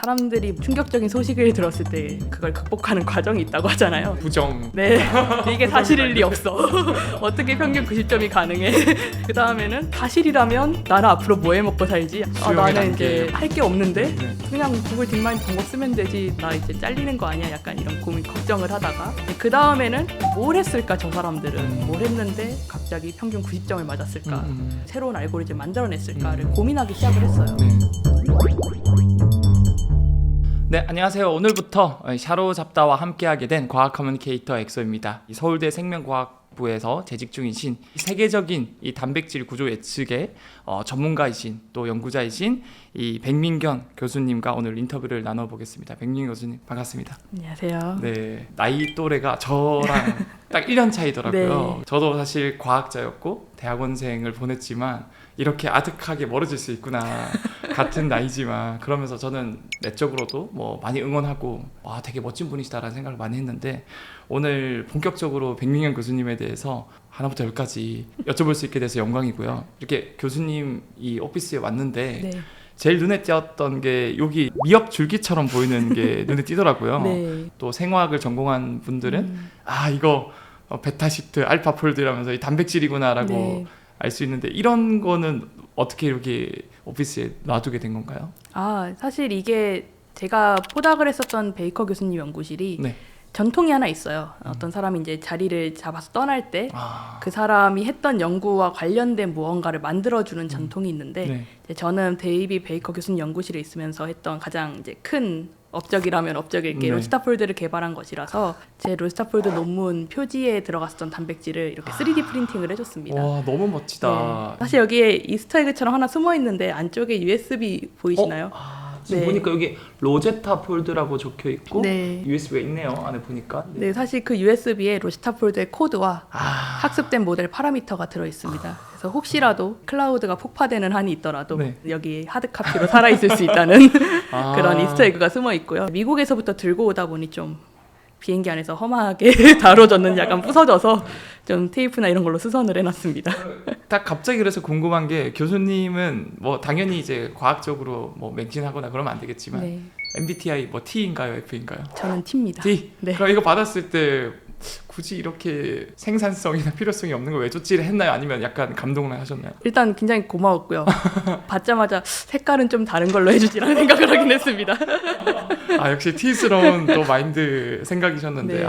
사람들이 충격적인 소식을 들었을 때 그걸 극복하는 과정이 있다고 하잖아요. 부정. 네, 이게 사실일 리 없어. 어떻게 평균 90점이 가능해? 그 다음에는 사실이라면 나는 앞으로 뭐 해 먹고 살지? 나는 이제 할 게 없는데 그냥 구글 딥마인드 방법 쓰면 되지. 나 이제 잘리는 거 아니야? 약간 이런 고민 걱정을 하다가 그 다음에는 뭘 했을까 저 사람들은 뭘 했는데 갑자기 평균 90점을 맞았을까? 새로운 알고리즘 만들어냈을까를 고민하기 시작을 했어요. 네, 안녕하세요. 오늘부터 샤로 잡다와 함께하게 된 과학 커뮤니케이터 엑소입니다. 서울대 생명과학부에서 재직 중이신 세계적인 이 단백질 구조 예측의 전문가이신 또 연구자이신 이 백민경 교수님과 오늘 인터뷰를 나눠보겠습니다. 백민경 교수님 반갑습니다. 안녕하세요. 네, 나이 또래가 저랑 딱 1년 차이더라고요. 네. 저도 사실 과학자였고 대학원생을 보냈지만 이렇게 아득하게 멀어질 수 있구나. 같은 나이지만 그러면서 저는 내적으로도 뭐 많이 응원하고 와 되게 멋진 분이시다라는 생각을 많이 했는데 오늘 본격적으로 백민경 교수님에 대해서 하나부터 열까지 여쭤볼 수 있게 돼서 영광이고요. 이렇게 교수님 이 오피스에 왔는데 네. 제일 눈에 띄었던 게 여기 미역 줄기처럼 보이는 게 눈에 띄더라고요. 네. 또 생화학을 전공한 분들은 아 이거 베타시트, 알파폴드라면서 이 단백질이구나라고 네. 알 수 있는데 이런 거는 어떻게 이렇게 오피스에 놔두게 된 건가요? 사실 이게 제가 포닥을 했었던 베이커 교수님 연구실이 네. 전통이 하나 있어요. 어떤 사람이 이제 자리를 잡아서 떠날 때 그 아, 사람이 했던 연구와 관련된 무언가를 만들어주는 전통이 있는데 네. 이제 저는 데이비 베이커 교수님 연구실에 있으면서 했던 가장 이제 큰 업적이라면 업적일 게 네. 로스타폴드를 개발한 것이라서 제 로스타폴드 논문 표지에 들어갔었던 단백질을 이렇게 3D 프린팅을 해줬습니다. 와 너무 멋지다. 네. 사실 여기에 이스터에그처럼 하나 숨어 있는데 안쪽에 USB 보이시나요? 지금 네. 보니까 여기 로제타 폴드라고 적혀 있고 네. USB가 있네요. 안에 보니까. 네, 사실 그 USB에 로스타폴드의 코드와 아, 학습된 모델 파라미터가 들어 있습니다. 그래서 혹시라도 클라우드가 폭파되는 한이 있더라도 네. 여기 하드 카피로 살아 있을 수 있다는 아. 그런 이스터에그가 숨어 있고요. 미국에서부터 들고 오다 보니 좀 비행기 안에서 험하게 다뤄졌는 약간 부서져서 좀 테이프나 이런 걸로 수선을 해놨습니다. 딱 갑자기 그래서 궁금한 게 교수님은 뭐 당연히 이제 과학적으로 뭐 맹진하거나 그러면 안 되겠지만 네, MBTI 뭐 T인가요, F인가요? 저는 T입니다. T. 네. 그럼 이거 받았을 때 굳이 이렇게 생산성이나 필요성이 없는 거 왜 줬지를 했나요? 아니면 약간 감동을 하셨나요? 일단 굉장히 고마웠고요. 받자마자 색깔은 좀 다른 걸로 해주지라는 생각을 하긴 했습니다. 아 역시 T스러운 또 마인드 생각이셨는데 네.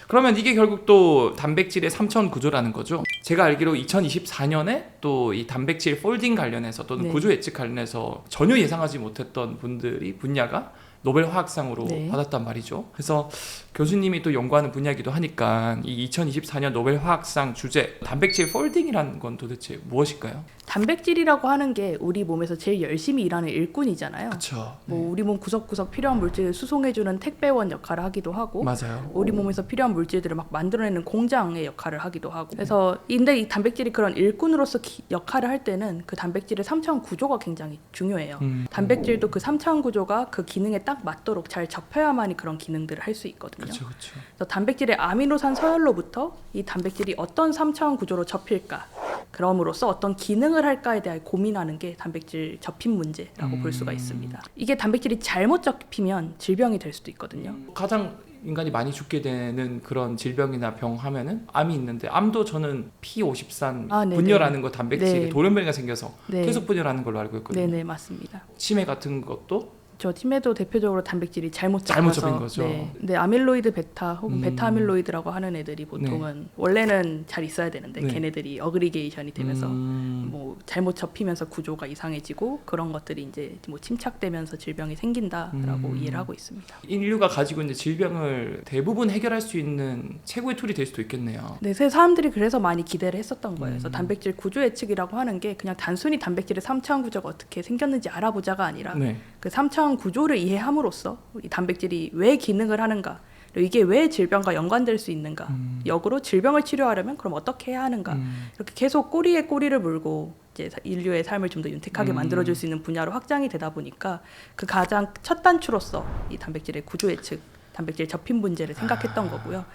그러면 이게 결국 또 단백질의 3차원 구조라는 거죠. 제가 알기로 2024년에 또 이 단백질 폴딩 관련해서 또는 네. 구조 예측 관련해서 전혀 예상하지 못했던 분야가 노벨 화학상으로 네. 받았단 말이죠. 그래서 교수님이 또 연구하는 분야이기도 하니까 이 2024년 노벨 화학상 주제 단백질 폴딩이라는 건 도대체 무엇일까요? 단백질이라고 하는 게 우리 몸에서 제일 열심히 일하는 일꾼이잖아요. 그렇죠. 뭐 우리 몸 구석구석 필요한 물질을 수송해주는 택배원 역할을 하기도 하고 맞아요. 우리 몸에서 필요한 물질들을 막 만들어내는 공장의 역할을 하기도 하고 그래서 근데 이 단백질이 그런 일꾼으로서 역할을 할 때는 그 단백질의 3차원 구조가 굉장히 중요해요. 단백질도 그 3차원 구조가 그 기능에 딱 맞도록 잘 접혀야만이 그런 기능들을 할 수 있거든요. 그렇죠, 그렇죠. 그래서 단백질의 아미노산 서열로부터 이 단백질이 어떤 3차원 구조로 접힐까 그럼으로써 어떤 기능을 할까에 대해 고민하는 게 단백질 접힌 문제라고 볼 수가 있습니다. 이게 단백질이 잘못 접히면 질병이 될 수도 있거든요. 가장 인간이 많이 죽게 되는 그런 질병이나 병 하면은 암이 있는데 암도 저는 P53 네네. 분열하는 거 단백질에 네. 돌연변이가 생겨서 네. 계속 분열하는 걸로 알고 있거든요. 네네 맞습니다. 치매 같은 것도 저 팀에도 대표적으로 단백질이 잘못 잘못 잡혀서 접힌 거죠. 네, 아밀로이드 베타 혹은 베타 아밀로이드라고 하는 애들이 보통은 원래는 잘 있어야 되는데 네. 걔네들이 어그리게이션이 되면서 뭐 잘못 접히면서 구조가 이상해지고 그런 것들이 이제 뭐 침착되면서 질병이 생긴다라고 이해를 하고 있습니다. 인류가 가지고 있는 질병을 대부분 해결할 수 있는 최고의 툴이 될 수도 있겠네요. 네, 사람들이 그래서 많이 기대를 했었던 거예요. 그래서 단백질 구조 예측이라고 하는 게 그냥 단순히 단백질의 3차원 구조가 어떻게 생겼는지 알아보자가 아니라 네. 그 3차원 구조를 이해함으로써 이 단백질이 왜 기능을 하는가 그리고 이게 왜 질병과 연관될 수 있는가 역으로 질병을 치료하려면 그럼 어떻게 해야 하는가 이렇게 계속 꼬리에 꼬리를 물고 이제 인류의 삶을 좀 더 윤택하게 만들어줄 수 있는 분야로 확장이 되다 보니까 그 가장 첫 단추로서 이 단백질의 구조 예측 단백질 접힌 문제를 생각했던 거고요.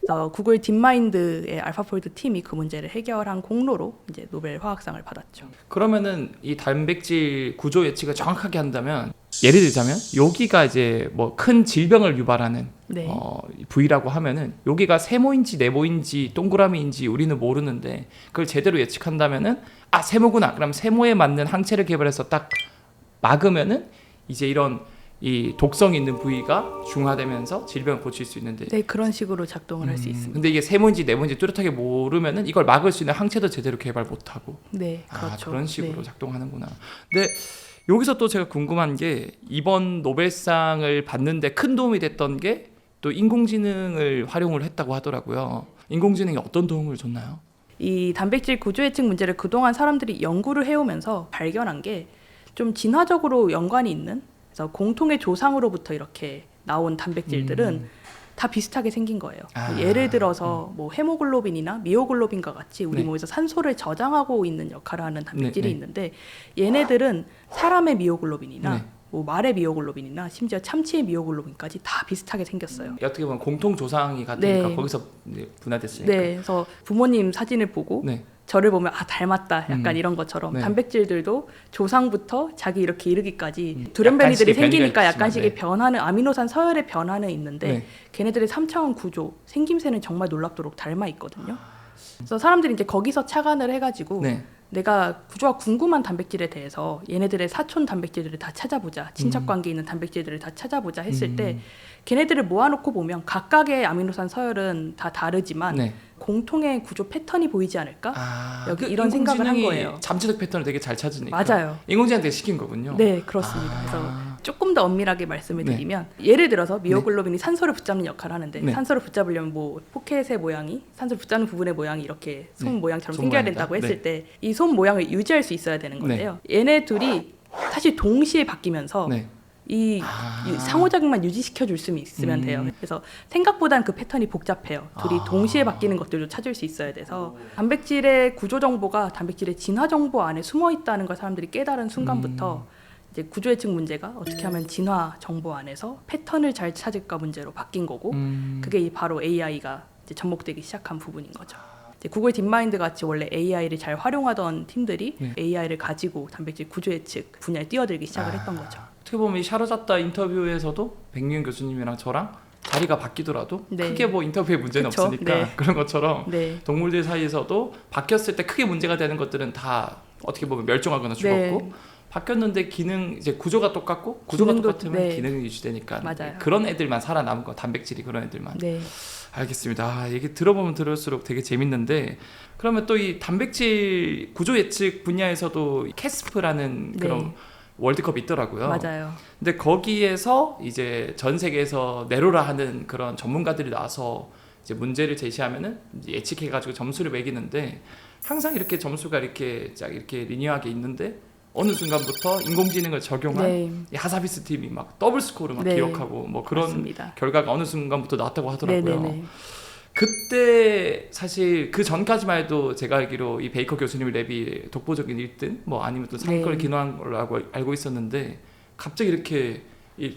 그래서 구글 딥마인드의 알파폴드 팀이 그 문제를 해결한 공로로 이제 노벨 화학상을 받았죠. 그러면은 이 단백질 구조 예측을 정확하게 한다면 예를 들자면 여기가 이제 뭐 큰 질병을 유발하는 네. 부위라고 하면은 여기가 세모인지 네모인지 동그라미인지 우리는 모르는데 그걸 제대로 예측한다면은 아 세모구나. 그럼 세모에 맞는 항체를 개발해서 딱 막으면은 이제 이런 이 독성 있는 부위가 중화되면서 질병을 고칠 수 있는데 네, 그런 식으로 작동을 할 수 있습니다. 근데 이게 세모인지 네모인지 뚜렷하게 모르면은 이걸 막을 수 있는 항체도 제대로 개발 못하고 네, 그렇죠. 그런 식으로 네. 작동하는구나. 근데 여기서 또 제가 궁금한 게 이번 노벨상을 받는데 큰 도움이 됐던 게 또 인공지능을 활용을 했다고 하더라고요. 인공지능이 어떤 도움을 줬나요? 이 단백질 구조 예측 문제를 그동안 사람들이 연구를 해오면서 발견한 게 좀 진화적으로 연관이 있는, 그래서 공통의 조상으로부터 이렇게 나온 단백질들은 다 비슷하게 생긴 거예요. 예를 들어서 뭐 헤모글로빈이나 미오글로빈과 같이 우리 네. 몸에서 산소를 저장하고 있는 역할을 하는 단백질이 네. 있는데 얘네들은 사람의 미오글로빈이나 네. 뭐 말의 미오글로빈이나 심지어 참치의 미오글로빈까지 다 비슷하게 생겼어요. 어떻게 보면 공통 조상이 같으니까 네. 거기서 이제 분화됐으니까. 네, 그래서 부모님 사진을 보고 네. 저를 보면 아 닮았다 약간 이런 것처럼 네. 단백질들도 조상부터 자기 이렇게 이르기까지 약간씩의 돌연변이들이 변이가 생기니까 있지만, 약간씩의 네. 변화는 아미노산 서열의 변화는 있는데 네. 걔네들의 3차원 구조 생김새는 정말 놀랍도록 닮아 있거든요. 그래서 사람들이 이제 거기서 착안을 해가지고 네. 내가 구조가 궁금한 단백질에 대해서 얘네들의 사촌 단백질들을 다 찾아보자, 친척 관계에 있는 단백질들을 다 찾아보자 했을 때 걔네들을 모아놓고 보면 각각의 아미노산 서열은 다 다르지만 네. 공통의 구조 패턴이 보이지 않을까? 여기 그 이런 생각을 한 인공지능이 거예요. 잠재적 패턴을 되게 잘 찾으니까. 맞아요. 인공지능한테 시킨 거군요. 네, 그렇습니다. 그래서 조금 더 엄밀하게 말씀을 네. 드리면 예를 들어서 미오글로빈이 산소를 붙잡는 역할을 하는데 네. 산소를 붙잡으려면 뭐 포켓의 모양이 산소를 붙잡는 부분의 모양이 이렇게 손 네. 모양처럼 손 생겨야 모양이다. 된다고 했을 때 이 손 모양을 유지할 수 있어야 되는 건데요. 얘네 둘이 사실 동시에 바뀌면서 네. 이 상호작용만 유지시켜 줄 수 있으면 돼요. 그래서 생각보다는 그 패턴이 복잡해요. 둘이 동시에 바뀌는 것들도 찾을 수 있어야 돼서 단백질의 구조 정보가 단백질의 진화 정보 안에 숨어 있다는 걸 사람들이 깨달은 순간부터 이제 구조 예측 문제가 어떻게 하면 진화 정보 안에서 패턴을 잘 찾을까 문제로 바뀐 거고 그게 바로 AI가 이제 접목되기 시작한 부분인 거죠. 이제 구글 딥마인드 같이 원래 AI를 잘 활용하던 팀들이 AI를 가지고 단백질 구조 예측 분야에 뛰어들기 시작을 했던 거죠. 어떻게 보면 이 샤르자타 인터뷰에서도 백미윤 교수님이랑 저랑 자리가 바뀌더라도 네. 크게 뭐 인터뷰에 문제는 그쵸? 없으니까 네. 그런 것처럼 네. 동물들 사이에서도 바뀌었을 때 크게 문제가 되는 것들은 다 어떻게 보면 멸종하거나 죽었고 네. 바뀌었는데 기능 이제 구조가 똑같고 구조가 기능도- 똑같으면 네. 기능이 유지되니까 맞아요. 그런 애들만 살아남은 거 단백질이 그런 애들만 네. 알겠습니다. 얘기 들어보면 들을수록 되게 재밌는데 그러면 또 이 단백질 구조 예측 분야에서도 캐스프라는 그런 네. 월드컵이 있더라고요. 맞아요. 근데 거기에서 이제 전 세계에서 내로라 하는 그런 전문가들이 나와서 이제 문제를 제시하면은 이제 예측해가지고 점수를 매기는데 항상 이렇게 점수가 이렇게 쫙 이렇게 리니어하게 있는데 어느 순간부터 인공지능을 적용한 네. 이 하사비스 팀이 막 더블 스코어를 막 네. 기록하고 뭐 그런 맞습니다. 결과가 어느 순간부터 나왔다고 하더라고요. 네네네. 그때 사실 그 전까지만 해도 제가 알기로 이 베이커 교수님 랩이 독보적인 1등 뭐 아니면 또 상위권을 네. 기록한 걸로 알고 있었는데 갑자기 이렇게 이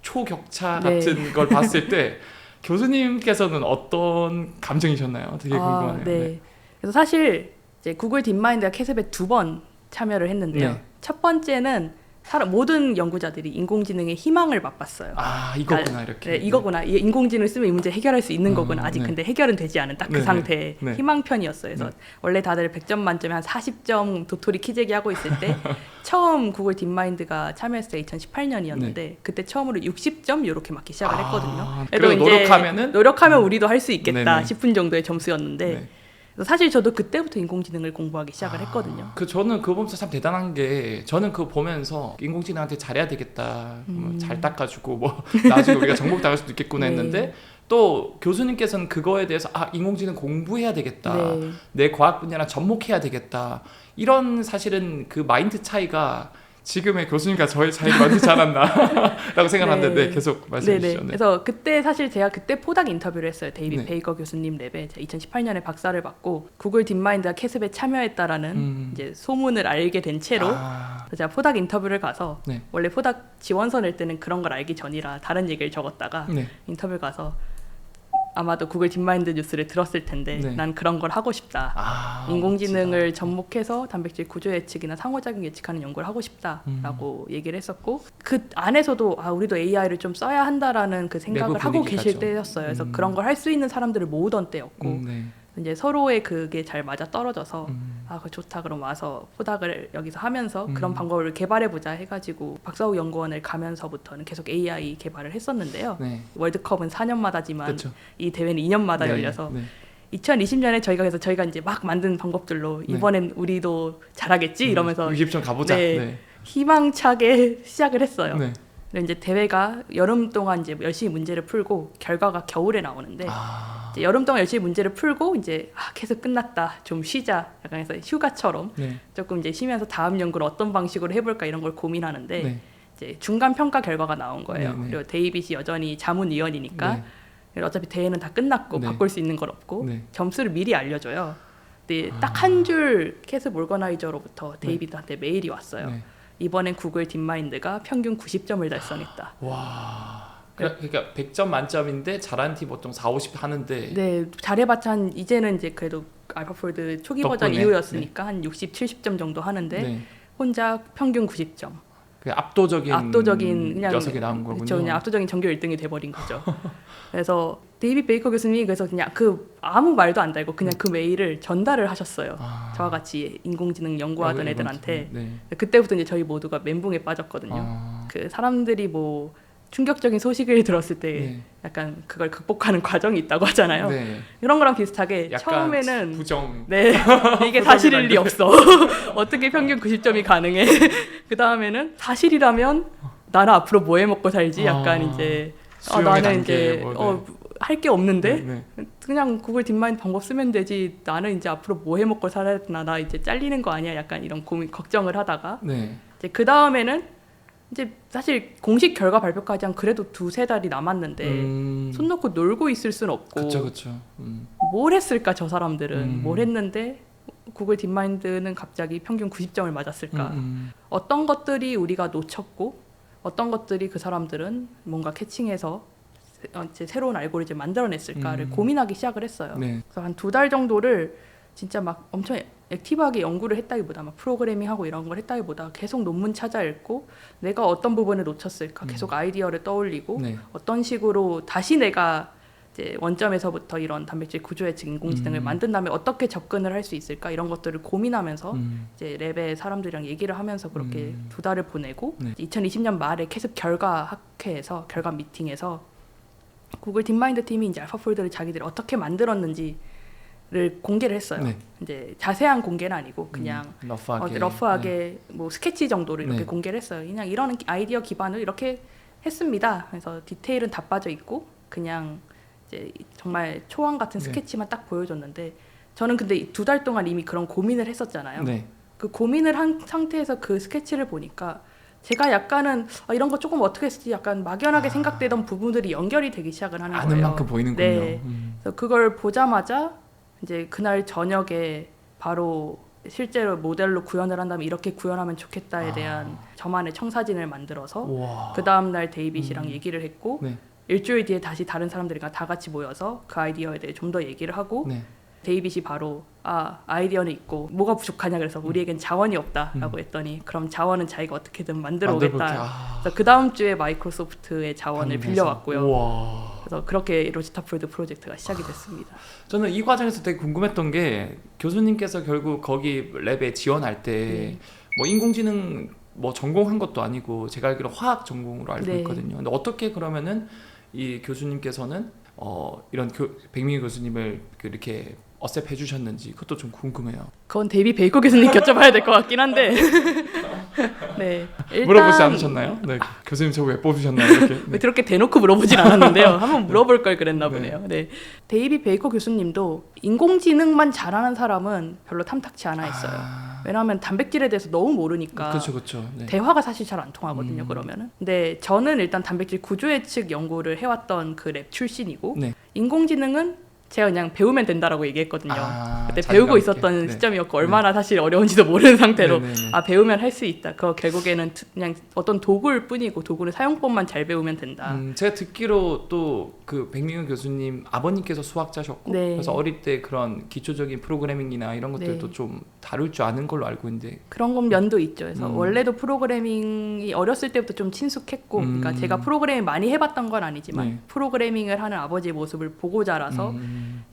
초격차 네. 같은 걸 봤을 때 교수님께서는 어떤 감정이셨나요? 되게 궁금하네요. 네. 그래서 사실 이제 구글 딥마인드가 캐습에 2번 참여를 했는데요. 네. 첫 번째는 모든 연구자들이 인공지능의 희망을 맛봤어요. 아 이거구나 이렇게. 네, 이거구나. 이 인공지능을 쓰면 이 문제 해결할 수 있는 거구나. 아직 네. 근데 해결은 되지 않은 딱 그 네, 상태의 네. 희망편이었어요. 그래서 원래 다들 100점 만점에 한 40점 도토리 키재기 하고 있을 때 처음 구글 딥마인드가 참여했을 때 2018년이었는데 그때 처음으로 60점 이렇게 맞기 시작을 했거든요. 그래도 이제 노력하면 우리도 할 수 있겠다 네네. 싶은 정도의 점수였는데 네. 그래서 사실 저도 그때부터 인공지능을 공부하기 시작을 했거든요. 저는 그거 보면서 참 대단한 게 저는 그거 보면서 인공지능한테 잘해야 되겠다. 뭐잘 닦아주고 뭐 나중에 우리가 정복 당할 수도 있겠구나 네. 했는데 또 교수님께서는 그거에 대해서 아 인공지능 공부해야 되겠다. 네. 내 과학 분야랑 접목해야 되겠다. 이런 사실은 그 마인드 차이가 지금의 교수님과 저의 차이가 많지 않았나라고 생각하는데 네. 네, 계속 말씀해 네네. 주시죠. 네. 그래서 그때 사실 제가 그때 포닥 인터뷰를 했어요. 데이빗 네. 베이커 교수님 랩에 2018년에 박사를 받고 구글 딥마인드가 캐습에 참여했다라는 이제 소문을 알게 된 채로 그래서 제가 포닥 인터뷰를 가서 네. 원래 포닥 지원서 낼 때는 그런 걸 알기 전이라 다른 얘기를 적었다가 네. 인터뷰 가서 아마도 구글 딥마인드 뉴스를 들었을 텐데 네. 난 그런 걸 하고 싶다. 인공지능을 멋지다. 접목해서 단백질 구조 예측이나 상호작용 예측하는 연구를 하고 싶다라고 얘기를 했었고 그 안에서도 우리도 AI를 좀 써야 한다라는 그 생각을 내부 하고 분위기가죠. 계실 때였어요. 그래서 그런 걸 할 수 있는 사람들을 모으던 때였고 네. 이제 서로의 그게 잘 맞아 떨어져서 그거 좋다 그럼 와서 포닥을 여기서 하면서 그런 방법을 개발해보자 해가지고 박사후 연구원을 가면서부터는 계속 AI 개발을 했었는데요. 네. 월드컵은 4년마다지만 그렇죠. 이 대회는 2년마다 네. 열려서 네. 2020년에 저희가 이제 막 만든 방법들로 이번엔 우리도 잘하겠지 이러면서 유집좀 가보자. 네. 네. 희망차게 시작을 했어요. 네. 근데 이제 대회가 여름 동안 이제 열심히 문제를 풀고 결과가 겨울에 나오는데 이제 여름 동안 열심히 문제를 풀고 이제 계속 끝났다 좀 쉬자 약간 해서 휴가처럼 네. 조금 이제 쉬면서 다음 연구를 어떤 방식으로 해볼까 이런 걸 고민하는데 네. 이제 중간 평가 결과가 나온 거예요. 네, 네. 그리고 데이빗이 여전히 자문위원이니까 네. 그리고 어차피 대회는 다 끝났고 네. 바꿀 수 있는 건 없고 네. 점수를 미리 알려줘요. 근데 딱 한 줄 캐스 몰거나이저로부터 데이빗한테 메일이 왔어요. 네. 이번엔 구글 딥마인드가 평균 90점을 달성했다. 와. 그러니까 100점 만점인데 잘한 팀 보통 4, 50 하는데 네, 잘해봤자 이제는 이제 그래도 알파폴드 초기 버전 덕분에, 이후였으니까 한 60, 70점 정도 하는데 네. 혼자 평균 90점. 그 압도적인 그냥 녀석이 나온 거군요. 그쵸, 그냥 압도적인 전교 1등이 돼버린 거죠. 그래서 데이빗 베이커 교수님이 그래서 그냥 아무 말도 안 달고 그냥 그 메일을 전달을 하셨어요. 저와 같이 인공지능 연구하던 애들한테. 네. 그때부터 이제 저희 모두가 멘붕에 빠졌거든요. 그 사람들이 뭐 충격적인 소식을 들었을 때 네. 약간 그걸 극복하는 과정이 있다고 하잖아요. 네. 이런 거랑 비슷하게 약간 처음에는 부정. 네 이게 사실일 리 없어. 어떻게 평균 90점이 가능해? 그 다음에는 사실이라면 나는 앞으로 뭐 해 먹고 살지? 약간 이제 수용의 나는 단계, 이제 뭐, 할 게 없는데 네. 그냥 구글 딥마인드 방법 쓰면 되지. 나는 이제 앞으로 뭐 해 먹고 살아야 되나? 나 이제 잘리는 거 아니야? 약간 이런 고민 걱정을 하다가 네. 이제 그 다음에는 이제 사실 공식 결과 발표까지 한 그래도 2-3달이 남았는데 손 놓고 놀고 있을 순 없고 그렇죠. 뭘 했을까 저 사람들은 뭘 했는데 구글 딥마인드는 갑자기 평균 90점을 맞았을까? 어떤 것들이 우리가 놓쳤고 어떤 것들이 그 사람들은 뭔가 캐칭해서 이제 새로운 알고리즘을 만들어냈을까를 고민하기 시작을 했어요. 네. 그래서 한 2달 정도를 진짜 막 엄청 액티브하게 연구를 했다기보다 막 프로그래밍하고 이런 걸 했다기보다 계속 논문 찾아 읽고 내가 어떤 부분을 놓쳤을까 계속 아이디어를 떠올리고 네. 어떤 식으로 다시 내가 이제 원점에서부터 이런 단백질 구조 예측 인공지능을 만든 다음에 어떻게 접근을 할 수 있을까 이런 것들을 고민하면서 이제 랩의 사람들이랑 얘기를 하면서 그렇게 2달을 보내고 네. 2020년 말에 계속 결과 미팅에서 구글 딥마인드 팀이 이제 알파폴드를 자기들이 어떻게 만들었는지를 공개를 했어요. 네. 이제 자세한 공개는 아니고 그냥 러프하게 뭐 스케치 정도를 이렇게 네. 공개를 했어요. 그냥 이런 아이디어 기반으로 이렇게 했습니다. 그래서 디테일은 다 빠져 있고 그냥 이제 정말 초안 같은 네. 스케치만 딱 보여줬는데 저는 근데 2달 동안 이미 그런 고민을 했었잖아요. 네. 그 고민을 한 상태에서 그 스케치를 보니까 제가 약간은 이런 거 조금 어떻게 했지 약간 막연하게 생각되던 부분들이 연결이 되기 시작을 하는 아는 거예요. 만큼 보이는군요. 네. 그래서 그걸 보자마자 이제 그날 저녁에 바로 실제로 모델로 구현을 한다면 이렇게 구현하면 좋겠다에 대한 저만의 청사진을 만들어서 우와. 그 다음 날 데이빗이랑 얘기를 했고 네. 일주일 뒤에 다시 다른 사람들이랑 다 같이 모여서 그 아이디어에 대해 좀 더 얘기를 하고 네. 데이빗이 바로 아이디어는 있고 뭐가 부족하냐 그래서 우리에겐 자원이 없다라고 했더니 그럼 자원은 자기가 어떻게든 만들어 오겠다. 그래서 그 다음 주에 마이크로소프트의 자원을 빌려왔고요. 우와. 그래서 그렇게 로지타폴드 프로젝트가 시작이 됐습니다. 저는 이 과정에서 되게 궁금했던 게 교수님께서 결국 거기 랩에 지원할 때 뭐 인공지능 뭐 전공한 것도 아니고 제가 알기로 화학 전공으로 알고 네. 있거든요. 근데 어떻게 그러면은 이 교수님께서는 이런 백민희 교수님을 이렇게 어셉해 주셨는지 그것도 좀 궁금해요. 그건 데이빗 베이커 교수님 여쭤봐야 될 것 같긴 한데 네, 일단 물어보지 않으셨나요? 네, 교수님 저 왜 뽑으셨나요? 이렇게. 네. 그렇게 대놓고 물어보진 않았는데요. 한번 물어볼 걸 그랬나 보네요. 네. 데이빗 베이커 교수님도 인공지능만 잘하는 사람은 별로 탐탁치 않아 있어요. 왜냐하면 단백질에 대해서 너무 모르니까 그렇죠. 네. 대화가 사실 잘 안 통하거든요. 그러면은. 근데 저는 일단 단백질 구조 예측 연구를 해왔던 그 랩 출신이고 네. 인공지능은 제가 그냥 배우면 된다라고 얘기했거든요. 그때 자신감 배우고 있게. 있었던 네. 시점이었고 얼마나 사실 어려운지도 모르는 상태로 네네네. 배우면 할 수 있다. 그거 결국에는 그냥 어떤 도구일 뿐이고 도구는 사용법만 잘 배우면 된다. 제가 듣기로 또 그 백민경 교수님 아버님께서 수학자셨고 네. 그래서 어릴 때 그런 기초적인 프로그래밍이나 이런 것들도 네. 좀 다룰 줄 아는 걸로 알고 있는데 그런 건 면도 있죠. 그래서 원래도 프로그래밍이 어렸을 때부터 좀 친숙했고, 그러니까 제가 프로그래밍 많이 해봤던 건 아니지만 네. 프로그래밍을 하는 아버지의 모습을 보고 자라서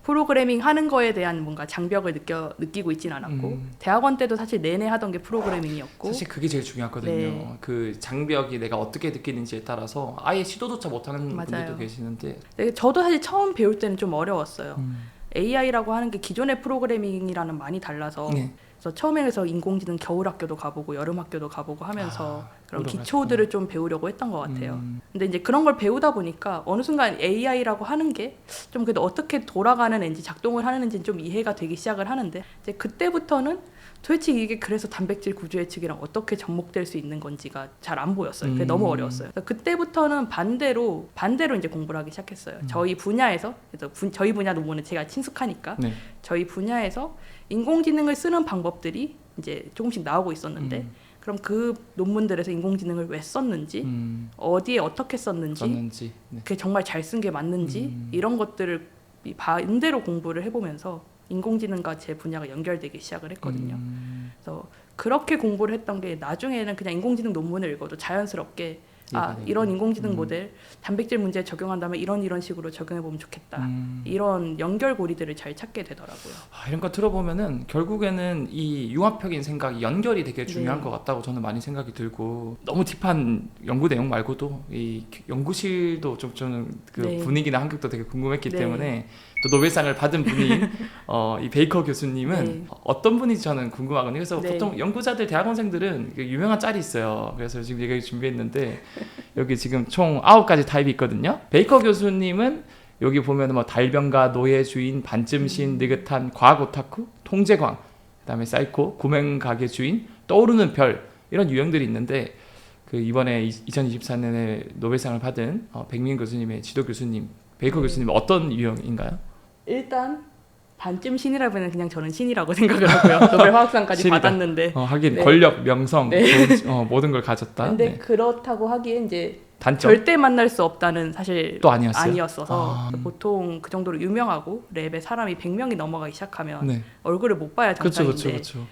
프로그래밍 하는 거에 대한 뭔가 장벽을 느끼고 있진 않았고, 대학원 때도 사실 내내 하던 게 프로그래밍이었고, 사실 그게 제일 중요하거든요. 네. 그 장벽이 내가 어떻게 느끼는지에 따라서 아예 시도조차 못하는 맞아요. 분들도 계시는데 네, 저도 사실 처음 배울 때는 좀 어려웠어요. AI라고 하는 게 기존의 프로그래밍이랑은 많이 달라서 네. 그래서 처음에 그래서 인공지능 겨울 학교도 가보고 여름 학교도 가보고 하면서 그런 그러고 기초들을 좀 배우려고 했던 것 같아요. 근데 이제 그런 걸 배우다 보니까 어느 순간 AI라고 하는 게 좀 그래도 어떻게 돌아가는 앤지 작동을 하는 앤지는 좀 이해가 되기 시작을 하는데 이제 그때부터는 도대체 이게 그래서 단백질 구조 예측이랑 어떻게 접목될 수 있는 건지가 잘 안 보였어요. 그게 너무 어려웠어요. 그래서 그때부터는 반대로 이제 공부를 하기 시작했어요. 저희 분야에서 그래서 저희 분야 논문은 제가 친숙하니까 네. 저희 분야에서 인공지능을 쓰는 방법들이 이제 조금씩 나오고 있었는데 그럼 그 논문들에서 인공지능을 왜 썼는지 어디에 어떻게 썼는지 썼는지 네. 그게 정말 잘 쓴 게 맞는지 이런 것들을 반대로 공부를 해보면서 인공지능과 제 분야가 연결되기 시작을 했거든요. 그래서 그렇게 공부를 했던 게 나중에는 그냥 인공지능 논문을 읽어도 자연스럽게 이런 인공지능 모델 단백질 문제에 적용한다면 이런 식으로 적용해보면 좋겠다. 이런 연결고리들을 잘 찾게 되더라고요. 이런 거 들어보면은 결국에는 이 융합적인 생각이 연결이 되게 중요한 네. 것 같다고 저는 많이 생각이 들고 너무 딥한 연구 내용 말고도 이 연구실도 좀 저는 그 네. 분위기나 환경도 되게 궁금했기 네. 때문에 또 노벨상을 받은 분인 이 베이커 교수님은 네. 어떤 분인지 저는 궁금하거든요. 그래서 네. 보통 연구자들 대학원생들은 그 유명한 짤이 있어요. 그래서 지금 얘기 준비했는데 여기 지금 총 9가지 타입이 있거든요. 베이커 교수님은 여기 보면 뭐 달변가, 노예 주인, 반쯤신, 느긋한, 과학 오타쿠, 통제광, 그다음에 사이코, 구명 가게 주인, 떠오르는 별 이런 유형들이 있는데 그 이번에 2024년에 노벨상을 받은 백민 교수님의 지도 교수님 베이커 교수님은 어떤 유형인가요? 일단 반쯤 신이라면 그냥 저는 신이라고 생각을 하고요. 노벨 화학상까지 신이다. 받았는데. 하긴 네. 권력, 명성, 네. 좋은, 모든 걸 가졌다. 근데 네. 그렇다고 하기엔 이제 단점 절대 만날 수 없다는 사실 또 아니었어요. 아니었어서 보통 그 정도로 유명하고 랩에 사람이 100명이 넘어가기 시작하면 네. 얼굴을 못 봐야 그렇죠, 정상인데 그렇죠.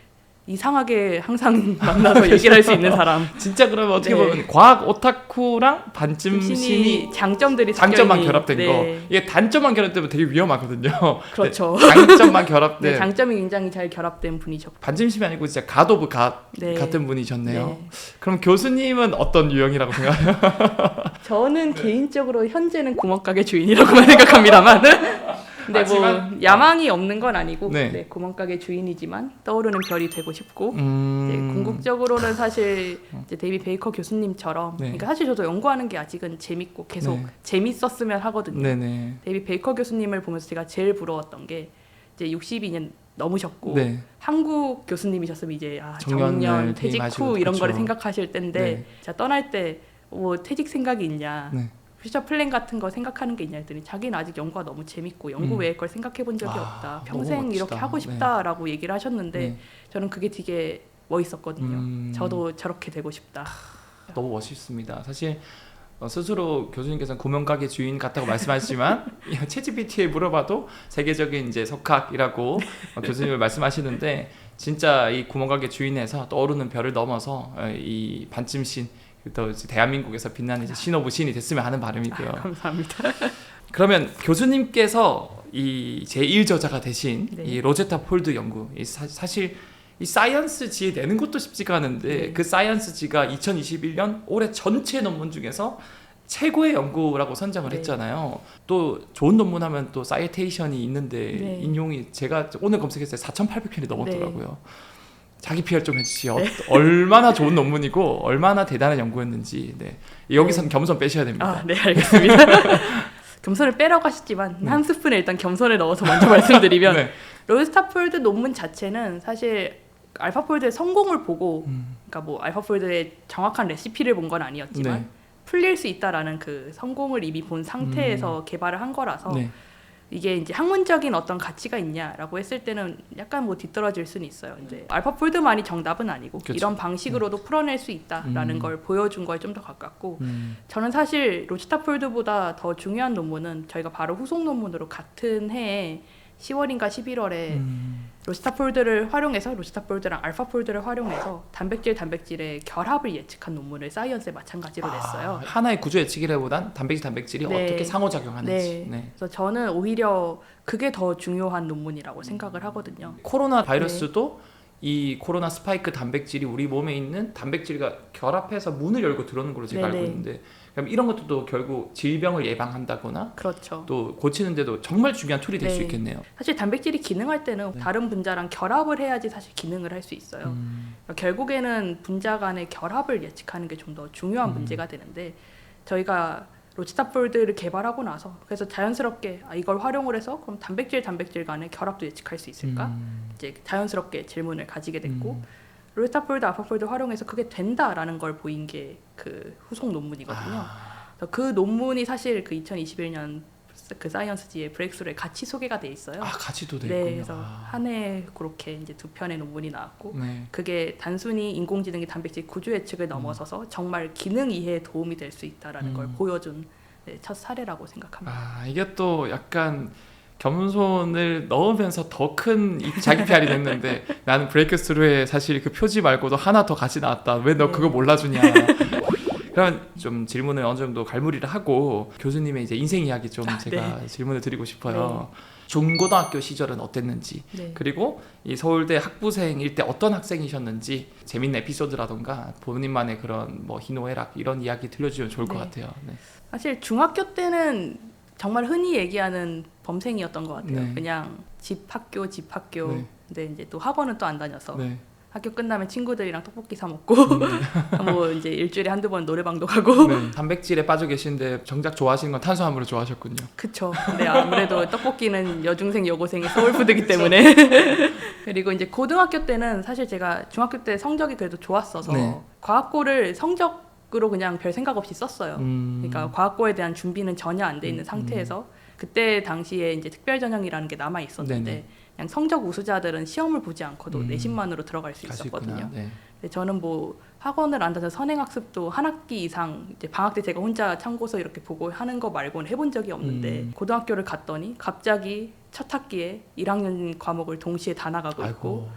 이상하게 항상 만나서 얘기를 할 수 있는 사람. 진짜 그러면 어떻게 네. 보면 과학 오타쿠랑 반쯤 신이 신이 장점들이 장점만 섞여 있는- 결합된 네. 거 이게 단점만 결합되면 되게 위험하거든요. 그렇죠. 네, 장점만 결합된 네, 장점이 굉장히 잘 결합된 분이죠. 반쯤심이 아니고 진짜 갓 오브 갓 네. 같은 분이셨네요. 네. 그럼 교수님은 어떤 유형이라고 생각해요? 저는 개인적으로 현재는 구멍가게 주인이라고만 생각합니다만 근데 하지만- 뭐 야망이 없는 건 아니고 네. 네, 구멍가게 주인이지만 떠오르는 별이 되고 싶고 이제 음... 궁극적으로는 사실 이제 데이비 베이커 교수님처럼 네. 그러니까 사실 저도 연구하는 게 아직은 재밌고 계속 네. 재밌었으면 하거든요. 네네. 데이비 베이커 교수님을 보면서 제가 제일 부러웠던 게 이제 62년 넘으셨고 네. 한국 교수님이셨으면 이제 정년을 정년 퇴직 퇴임하시고, 후 이런 그쵸. 거를 생각하실 텐데 네. 제가 떠날 때 뭐 퇴직 생각이 있냐 네. 퓨처 플랜 같은 거 생각하는 게 있냐 했더니 자기는 아직 연구가 너무 재밌고 연구 외의 걸 생각해 본 적이 없다. 평생 너무 멋지다. 이렇게 하고 싶다라고 얘기를 하셨는데 네. 저는 그게 되게 멋있었거든요. 저도 저렇게 되고 싶다. 너무 멋있습니다. 사실 스스로 교수님께서는 구멍가게 주인 같다고 말씀하시지만 챗GPT에 물어봐도 세계적인 이제 석학이라고 교수님을 말씀하시는데 진짜 이 구멍가게 주인에서 떠오르는 별을 넘어서 이 반쯤신 또 이제 대한민국에서 빛나는 이제 신 오브 신이 됐으면 하는 바람이고요. 감사합니다. 그러면 교수님께서 이 제1저자가 되신 네. 이 로제타 폴드 연구 사실 이 사이언스지에 내는 것도 쉽지가 않은데 네. 그 사이언스지가 2021년 올해 전체 논문 중에서 최고의 연구라고 선정을 네. 했잖아요. 또 좋은 논문 하면 또 사이테이션이 있는데 네. 인용이 제가 오늘 검색했을 때 4,800편이 넘었더라고요. 네. 자기 PR 좀 해주시죠. 얼마나 좋은 논문이고 얼마나 대단한 연구였는지. 네. 여기선 네. 겸손 빼셔야 됩니다. 네 알겠습니다. 겸손을 빼라고 하셨지만 한 스푼에 일단 겸손을 넣어서 먼저 말씀드리면 네. 로스타폴드 논문 자체는 사실 알파폴드의 성공을 보고 그러니까 뭐 알파폴드의 정확한 레시피를 본 건 아니었지만 네. 풀릴 수 있다라는 그 성공을 이미 본 상태에서 개발을 한 거라서 네. 이게 이제 학문적인 어떤 가치가 있냐라고 했을 때는 약간 뭐 뒤떨어질 수는 있어요. 이제 알파폴드만이 정답은 아니고 그쵸. 이런 방식으로도 풀어낼 수 있다라는 걸 보여준 거에 좀 더 가깝고 저는 사실 로치타폴드보다 더 중요한 논문은 저희가 바로 후속 논문으로 같은 해에 10월인가 11월에 로치타폴드를 활용해서 로치타폴드랑 알파폴드를 활용해서 단백질의 결합을 예측한 논문을 사이언스에 마찬가지로 냈어요. 하나의 구조 예측이라기보단 단백질이 네. 어떻게 상호작용하는지. 네. 그래서 저는 오히려 그게 더 중요한 논문이라고 생각을 하거든요. 코로나 바이러스도 이 코로나 스파이크 단백질이 우리 몸에 있는 단백질과 결합해서 문을 열고 들어오는 걸로 제가 네네. 알고 있는데 그럼 이런 것도 결국 질병을 예방한다거나 그렇죠. 또 고치는데도 정말 중요한 툴이 될 수 네. 있겠네요. 사실 단백질이 기능할 때는 다른 분자랑 결합을 해야지 사실 기능을 할 수 있어요. 그러니까 결국에는 분자 간의 결합을 예측하는 게 좀 더 중요한 문제가 되는데 저희가 로치타폴드를 개발하고 나서 그래서 자연스럽게 이걸 활용을 해서 그럼 단백질 간의 결합도 예측할 수 있을까? 이제 자연스럽게 질문을 가지게 됐고 로치타폴드, 알파폴드 활용해서 그게 된다라는 걸 보인 게 그 후속 논문이거든요. 그래서 그 논문이 사실 그 2021년 그 사이언스지의 브레이크스루에 같이 소개가 돼 있어요. 같이도 네, 되겠군요. 그래서 한 해 그렇게 이제 2편의 논문이 나왔고 네. 그게 단순히 인공지능의 단백질 구조 예측을 넘어서서 정말 기능 이해에 도움이 될 수 있다라는 걸 보여준 첫 사례라고 생각합니다. 이게 또 약간 겸손을 넣으면서 더 큰 자기 PR이 됐는데 나는 브레이크스루에 사실 그 표지 말고도 하나 더 같이 나왔다. 왜 너 그거 몰라주냐. 그러면 좀 질문을 어느 정도 갈무리를 하고 교수님의 이제 인생 이야기 좀 제가 질문을 드리고 싶어요. 중고등학교 시절은 어땠는지 그리고 이 서울대 학부생일 때 어떤 학생이셨는지 재밌는 에피소드라던가 본인만의 그런 뭐 희노애락 이런 이야기 들려주면 좋을 것 같아요. 네. 사실 중학교 때는 정말 흔히 얘기하는 범생이었던 것 같아요. 네. 그냥 집 학교 네. 근데 이제 또 학원은 또 안 다녀서 네. 학교 끝나면 친구들이랑 떡볶이 사 먹고 뭐 이제 일주일에 한두 번 노래방도 가고 네. 단백질에 빠져 계신데 정작 좋아하시는 건 탄수화물을 좋아하셨군요. 그쵸. 근데 아무래도 떡볶이는 여중생 여고생의 소울푸드이기 때문에 그리고 이제 고등학교 때는 사실 제가 중학교 때 성적이 그래도 좋았어서 과학고를 성적으로 그냥 별 생각 없이 썼어요. 그러니까 과학고에 대한 준비는 전혀 안 돼 있는 상태에서 그때 당시에 이제 특별전형이라는 게 남아 있었는데 그냥 성적 우수자들은 시험을 보지 않고도 내신만으로 들어갈 수 있었거든요. 근데 저는 뭐 학원을 안 다녀서 선행학습도 한 학기 이상 이제 방학 때 제가 혼자 참고서 이렇게 보고 하는 거 말고는 해본 적이 없는데 고등학교를 갔더니 갑자기 첫 학기에 1학년 과목을 동시에 다 나가고 있고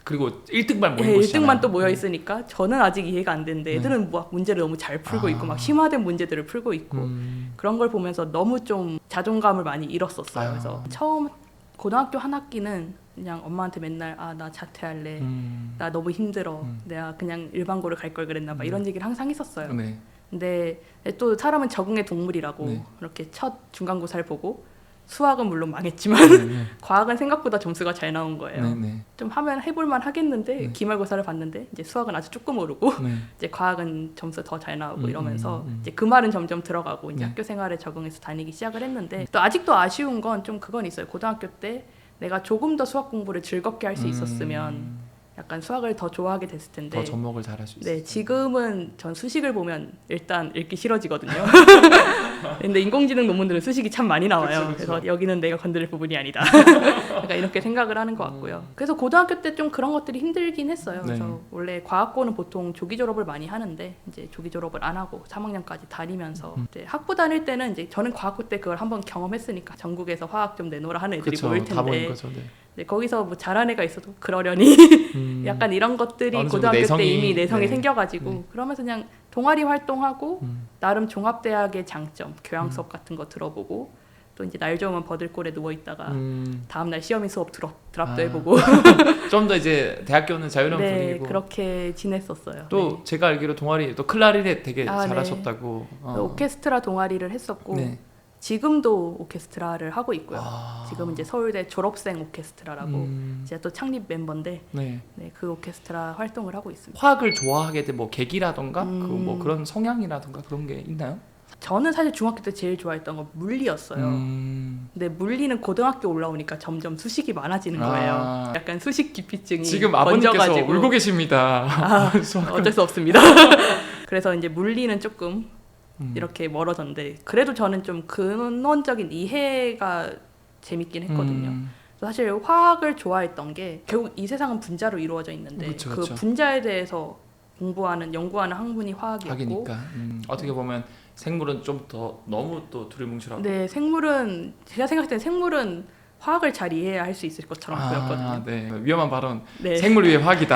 그리고 1등만 모인 곳이잖아요. 1등만 또 모여 있으니까 저는 아직 이해가 안 되는데 애들은 막 문제를 너무 잘 풀고 있고 막 심화된 문제들을 풀고 있고 그런 걸 보면서 너무 좀 자존감을 많이 잃었었어요. 그래서 처음 고등학교 한 학기는 그냥 엄마한테 맨날 나 자퇴할래, 나 너무 힘들어, 내가 그냥 일반고를 갈 걸 그랬나 봐 이런 얘기를 항상 했었어요. 근데 또 사람은 적응의 동물이라고 이렇게 첫 중간고사를 보고 수학은 물론 망했지만 과학은 생각보다 점수가 잘 나온 거예요. 좀 하면 해볼만 하겠는데 기말고사를 봤는데 이제 수학은 아주 조금 오르고 이제 과학은 점수 더 잘 나오고 이러면서 이제 그 말은 점점 들어가고 이제 학교 생활에 적응해서 다니기 시작을 했는데 또 아직도 아쉬운 건 좀 그건 있어요. 고등학교 때 내가 조금 더 수학 공부를 즐겁게 할 수 있었으면 약간 수학을 더 좋아하게 됐을 텐데 더 접목을 잘할 수 있어요. 네, 지금은 전 수식을 보면 일단 읽기 싫어지거든요. 근데 인공지능 논문들은 수식이 참 많이 나와요. 그래서 여기는 내가 건드릴 부분이 아니다. 그러니까 이렇게 생각을 하는 것 같고요. 그래서 고등학교 때 좀 그런 것들이 힘들긴 했어요. 그래서 원래 과학고는 보통 조기 졸업을 많이 하는데 이제 조기 졸업을 안 하고 3학년까지 다니면서 이제 학부 다닐 때는 이제 저는 과학고 때 그걸 한번 경험했으니까 전국에서 화학 좀 내놓으라 하는 애들이 모일 다 보는 텐데 거죠. 네, 거기서 뭐 잘한 애가 있어도 그러려니 약간 이런 것들이 고등학교 때 이미 내성이 생겨가지고 그러면서 그냥 동아리 활동하고 나름 종합대학의 장점, 교양 수업 같은 거 들어보고 또 이제 날 좋으면 버들골에 누워 있다가 다음날 시험인 수업 드랍도 해보고 좀 더 이제 대학교는 자유로운 네, 분위기고 그렇게 지냈었어요. 또 제가 알기로 동아리 또 클라리넷 되게 잘하셨다고. 오케스트라 동아리를 했었고 지금도 오케스트라를 하고 있고요. 지금 이제 서울대 졸업생 오케스트라라고 제가 또 창립 멤버인데 그 오케스트라 활동을 하고 있습니다. 화학을 좋아하게 된 뭐 계기라던가 그 뭐 그런 성향이라던가 그런 게 있나요? 저는 사실 중학교 때 제일 좋아했던 건 물리였어요. 근데 물리는 고등학교 올라오니까 점점 수식이 많아지는 거예요. 약간 수식 기피증이 지금 아버님께서 번져가지고. 울고 계십니다. 어쩔 수 없습니다. 그래서 이제 물리는 조금 이렇게 멀어졌는데 그래도 저는 좀 근원적인 이해가 재밌긴 했거든요. 사실 화학을 좋아했던 게 결국 이 세상은 분자로 이루어져 있는데 그쵸, 그 그쵸. 분자에 대해서 연구하는 학문이 화학이었고 하기니까 어떻게 보면 생물은 좀 더 너무 또 두리뭉실하고 네, 제가 생각할 때는 생물은 화학을 잘 이해해야 할 수 있을 것처럼 보였거든요. 네. 위험한 발언. 네. 생물 위해 화학이다.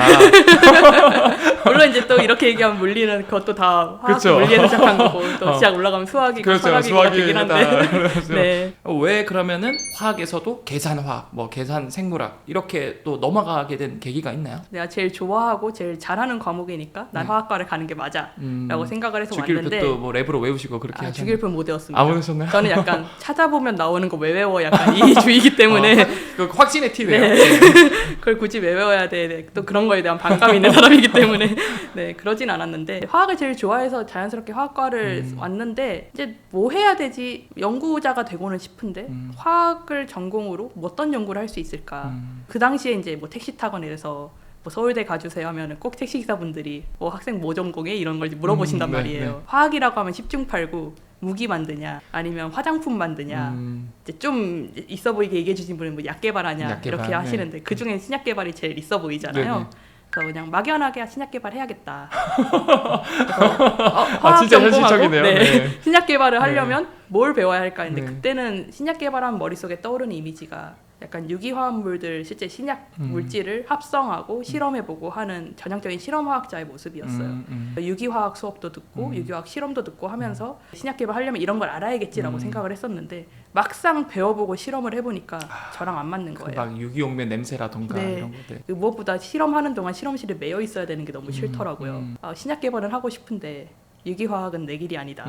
물론 이제 또 이렇게 얘기하면 물리는 그것도 다 화학 그쵸. 물리에서 시작한 거고 또 시작 올라가면 수학이고 그렇죠. 화학이고 되긴 한데 네. 왜 그러면은 화학에서도 계산화학, 뭐 계산 생물학 이렇게 또 넘어가게 된 계기가 있나요? 내가 제일 좋아하고 제일 잘하는 과목이니까 난 네. 화학과를 가는 게 맞아라고 생각을 해서 왔는데 주기율표도 뭐 랩으로 외우시고 그렇게 하셨나요? 주기율표 못 외웠습니다. 못 외우셨나요? 저는 약간 찾아보면 나오는 거 왜 외워 약간 이 주의이기 때문에 그 확신의 티네요. 네. 그걸 굳이 왜 외워야 돼? 네. 또 그런 거에 대한 반감이 있는 사람이기 때문에 네 그러진 않았는데 화학을 제일 좋아해서 자연스럽게 화학과를 왔는데 이제 뭐 해야 되지? 연구자가 되고는 싶은데 화학을 전공으로 뭐 어떤 연구를 할 수 있을까? 그 당시에 이제 뭐 택시 타거나 이래서 뭐 서울대 가주세요 하면은 꼭 택시기사분들이 뭐 학생 뭐 전공해 이런 걸 물어보신단 네, 말이에요. 네. 화학이라고 하면 10중 8구 무기 만드냐 아니면 화장품 만드냐 이제 좀 있어 보이게 얘기해 주신 분은 뭐 약 개발하냐 약 개발, 이렇게 하시는데 그 중에 신약 개발이 제일 있어 보이잖아요. 네네. 그래서 그냥 막연하게 신약 개발 해야겠다. 진짜 현실적이네요. 네. 네. 신약 개발을 하려면 뭘 배워야 할까 했는데 네. 그때는 신약 개발하면 머릿속에 떠오르는 이미지가 약간 유기화합물들 실제 신약 물질을 합성하고 실험해보고 하는 전형적인 실험화학자의 모습이었어요. 유기화학 수업도 듣고 유기화학 실험도 듣고 하면서 신약 개발하려면 이런 걸 알아야겠지라고 생각을 했었는데 막상 배워보고 실험을 해보니까 저랑 안 맞는 거예요. 막 유기용면 냄새라던가 네. 이런 것들. 그 무엇보다 실험하는 동안 실험실에 매여 있어야 되는 게 너무 싫더라고요. 신약 개발은 하고 싶은데 유기화학은 내 길이 아니다.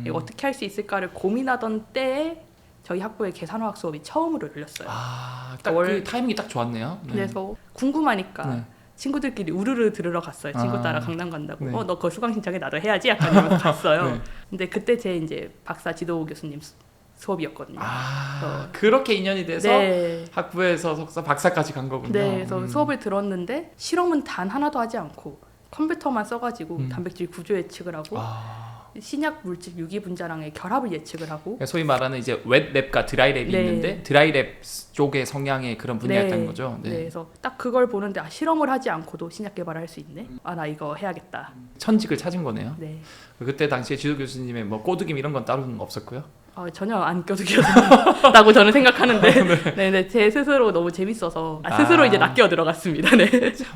이거 어떻게 할 수 있을까를 고민하던 때에 저희 학부에 계산화학 수업이 처음으로 열렸어요. 딱 그 타이밍이 딱 좋았네요. 네. 그래서 궁금하니까 네. 친구들끼리 우르르 들으러 갔어요. 친구 따라 강남 간다고. 네. 너 그 수강 신청해 나도 해야지. 약간 이러면서 갔어요. 네. 근데 그때 제 이제 박사 지도 교수님 수업이었거든요. 그렇게 인연이 돼서 네. 학부에서 석사, 박사까지 간 거군요. 네, 그래서 수업을 들었는데 실험은 단 하나도 하지 않고 컴퓨터만 써가지고 단백질 구조 예측을 하고 신약 물질 유기 분자랑의 결합을 예측을 하고 소위 말하는 이제 웹랩과 드라이랩이 네. 있는데 드라이랩 쪽의 성향의 그런 분야였다는 거죠. 네, 그래서 딱 그걸 보는데 실험을 하지 않고도 신약 개발을 할 수 있네. 나 이거 해야겠다. 천직을 찾은 거네요. 네. 그때 당시에 지도 교수님의 뭐 꼬드김 이런 건 따로는 없었고요. 전혀 안 껴두겼다고 저는 생각하는데 네, 제 스스로 너무 재밌어서 스스로 이제 낚여 들어갔습니다. 네.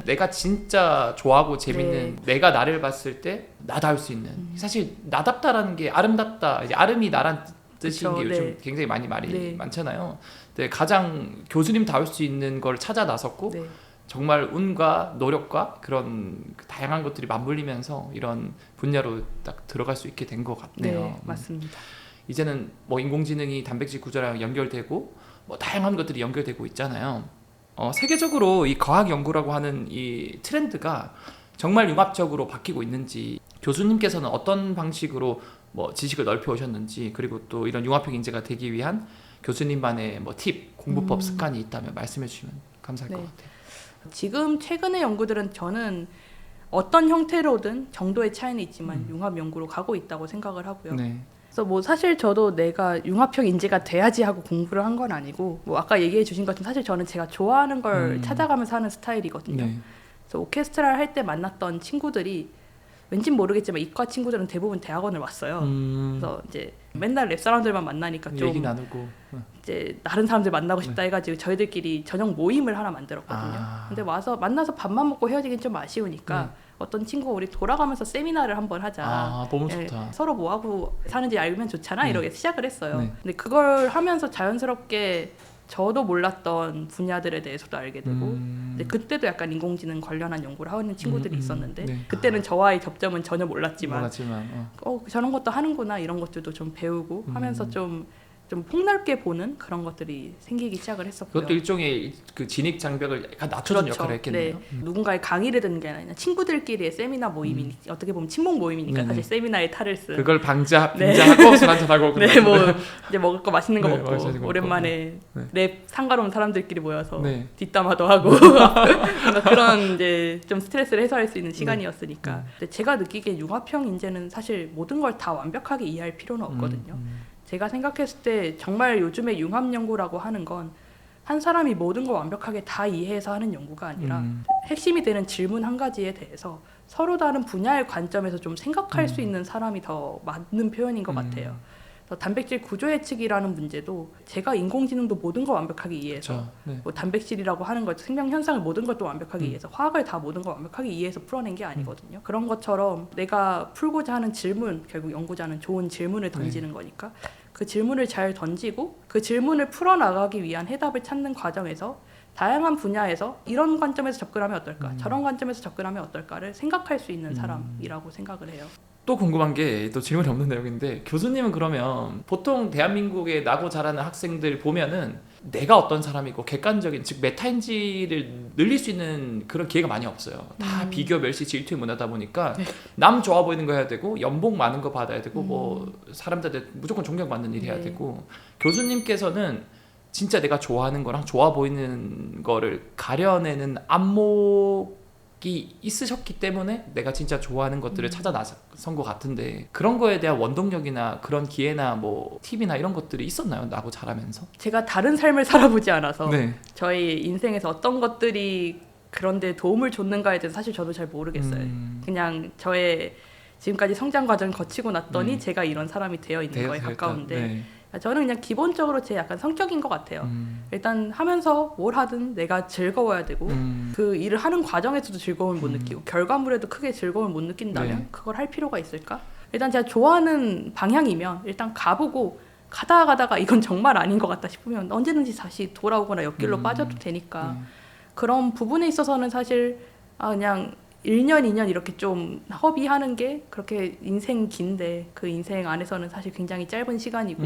내가 진짜 좋아하고 재밌는 내가 나를 봤을 때 나다 할 수 있는 사실 나답다라는 게 아름답다 이제 아름이 나란 뜻인 그쵸, 게 요즘 네. 굉장히 말이 네. 많잖아요. 근데 가장 교수님 다 할 수 있는 걸 찾아 나섰고 네. 정말 운과 노력과 그런 다양한 것들이 맞물리면서 이런 분야로 딱 들어갈 수 있게 된 것 같네요. 네, 맞습니다. 이제는 뭐 인공지능이 단백질 구조랑 연결되고 뭐 다양한 것들이 연결되고 있잖아요. 세계적으로 이 과학 연구라고 하는 이 트렌드가 정말 융합적으로 바뀌고 있는지 교수님께서는 어떤 방식으로 뭐 지식을 넓혀 오셨는지 그리고 또 이런 융합형 인재가 되기 위한 교수님만의 뭐 팁, 공부법 습관이 있다면 말씀해 주시면 감사할 것 같아요. 지금 최근의 연구들은 저는 어떤 형태로든 정도의 차이는 있지만 융합 연구로 가고 있다고 생각을 하고요. 네. 그래서 뭐 사실 저도 내가 융합형 인재가 돼야지 하고 공부를 한 건 아니고 뭐 아까 얘기해 주신 것처럼 사실 저는 제가 좋아하는 걸 찾아가면서 하는 스타일이거든요. 네. 그래서 오케스트라를 할 때 만났던 친구들이 왠진 모르겠지만 이과 친구들은 대부분 대학원을 왔어요. 그래서 이제 맨날 랩 사람들만 만나니까 좀 얘기 나누고 이제 다른 사람들 만나고 싶다 해가지고 저희들끼리 저녁 모임을 하나 만들었거든요. 근데 와서 만나서 밥만 먹고 헤어지긴 좀 아쉬우니까 어떤 친구가 우리 돌아가면서 세미나를 한번 하자. 너무 예, 좋다. 서로 뭐 하고 사는지 알면 좋잖아. 이렇게 시작을 했어요. 네. 근데 그걸 하면서 자연스럽게 저도 몰랐던 분야들에 대해서도 알게 되고 근데 그때도 약간 인공지능 관련한 연구를 하는 친구들이 있었는데 네. 그때는 저와의 접점은 전혀 몰랐지만 몰랐지만 저런 것도 하는구나 이런 것들도 좀 배우고 하면서 좀 폭넓게 보는 그런 것들이 생기기 시작을 했었고요. 그것도 일종의 그 진입 장벽을 약간 낮춰준 그렇죠. 역할을 했겠네요. 네. 누군가의 강의를 듣는 게 아니라 친구들끼리의 세미나 모임이 어떻게 보면 친목 모임이니까 네네. 사실 세미나의 탈을 쓴 그걸 빙자하고 술 한잔하고 네, 뭐 이제 먹을 거 맛있는 거 네, 먹고 맛있는 거 오랜만에 네. 랩 상가로운 사람들끼리 모여서 네. 뒷담화도 하고 뭔가 그런 이제 좀 스트레스를 해소할 수 있는 네. 시간이었으니까 근데 제가 느끼기에 융합형 인재는 사실 모든 걸 다 완벽하게 이해할 필요는 없거든요. 제가 생각했을 때 정말 요즘에 융합 연구라고 하는 건 한 사람이 모든 걸 완벽하게 다 이해해서 하는 연구가 아니라 핵심이 되는 질문 한 가지에 대해서 서로 다른 분야의 관점에서 좀 생각할 수 있는 사람이 더 맞는 표현인 것 같아요. 그래서 단백질 구조 예측이라는 문제도 제가 인공지능도 모든 걸 완벽하게 이해해서 그렇죠. 네. 뭐 단백질이라고 하는 것, 생명 현상을 모든 걸 또 완벽하게 이해해서 화학을 다 모든 걸 완벽하게 이해해서 풀어낸 게 아니거든요. 그런 것처럼 내가 풀고자 하는 질문, 결국 연구자는 좋은 질문을 던지는 거니까 그 질문을 잘 던지고 그 질문을 풀어나가기 위한 해답을 찾는 과정에서 다양한 분야에서 이런 관점에서 접근하면 어떨까, 저런 관점에서 접근하면 어떨까를 생각할 수 있는 사람이라고 생각을 해요. 또 궁금한 게 또 질문이 없는 내용인데 교수님은 그러면 보통 대한민국에 나고 자라는 학생들 보면은 내가 어떤 사람이고 객관적인 즉 메타인지를 늘릴 수 있는 그런 기회가 많이 없어요. 다 비교 멸시 질투의 문화다 보니까 남 좋아 보이는 거 해야 되고 연봉 많은 거 받아야 되고 뭐 사람들한테 무조건 존경받는 일 해야 되고 교수님께서는 진짜 내가 좋아하는 거랑 좋아 보이는 거를 가려내는 안목이 있으셨기 때문에 내가 진짜 좋아하는 것들을 찾아 나선 것 같은데 그런 거에 대한 원동력이나 그런 기회나 뭐 팁이나 이런 것들이 있었나요? 나고 자라면서? 제가 다른 삶을 살아보지 않아서 네. 저희 인생에서 어떤 것들이 그런데 도움을 줬는가에 대해서 사실 저도 잘 모르겠어요. 그냥 저의 지금까지 성장 과정을 거치고 났더니 제가 이런 사람이 되어 있는 거에 가까운데 저는 그냥 기본적으로 제 약간 성격인 것 같아요. 일단 하면서 뭘 하든 내가 즐거워야 되고 그 일을 하는 과정에서도 즐거움을 못 느끼고 결과물에도 크게 즐거움을 못 느낀다면 그걸 할 필요가 있을까? 일단 제가 좋아하는 방향이면 일단 가보고 가다가 이건 정말 아닌 것 같다 싶으면 언제든지 다시 돌아오거나 옆길로 빠져도 되니까 그런 부분에 있어서는 사실 그냥 1년, 2년 이렇게 좀 허비하는 게 그렇게 인생 긴데 그 인생 안에서는 사실 굉장히 짧은 시간이고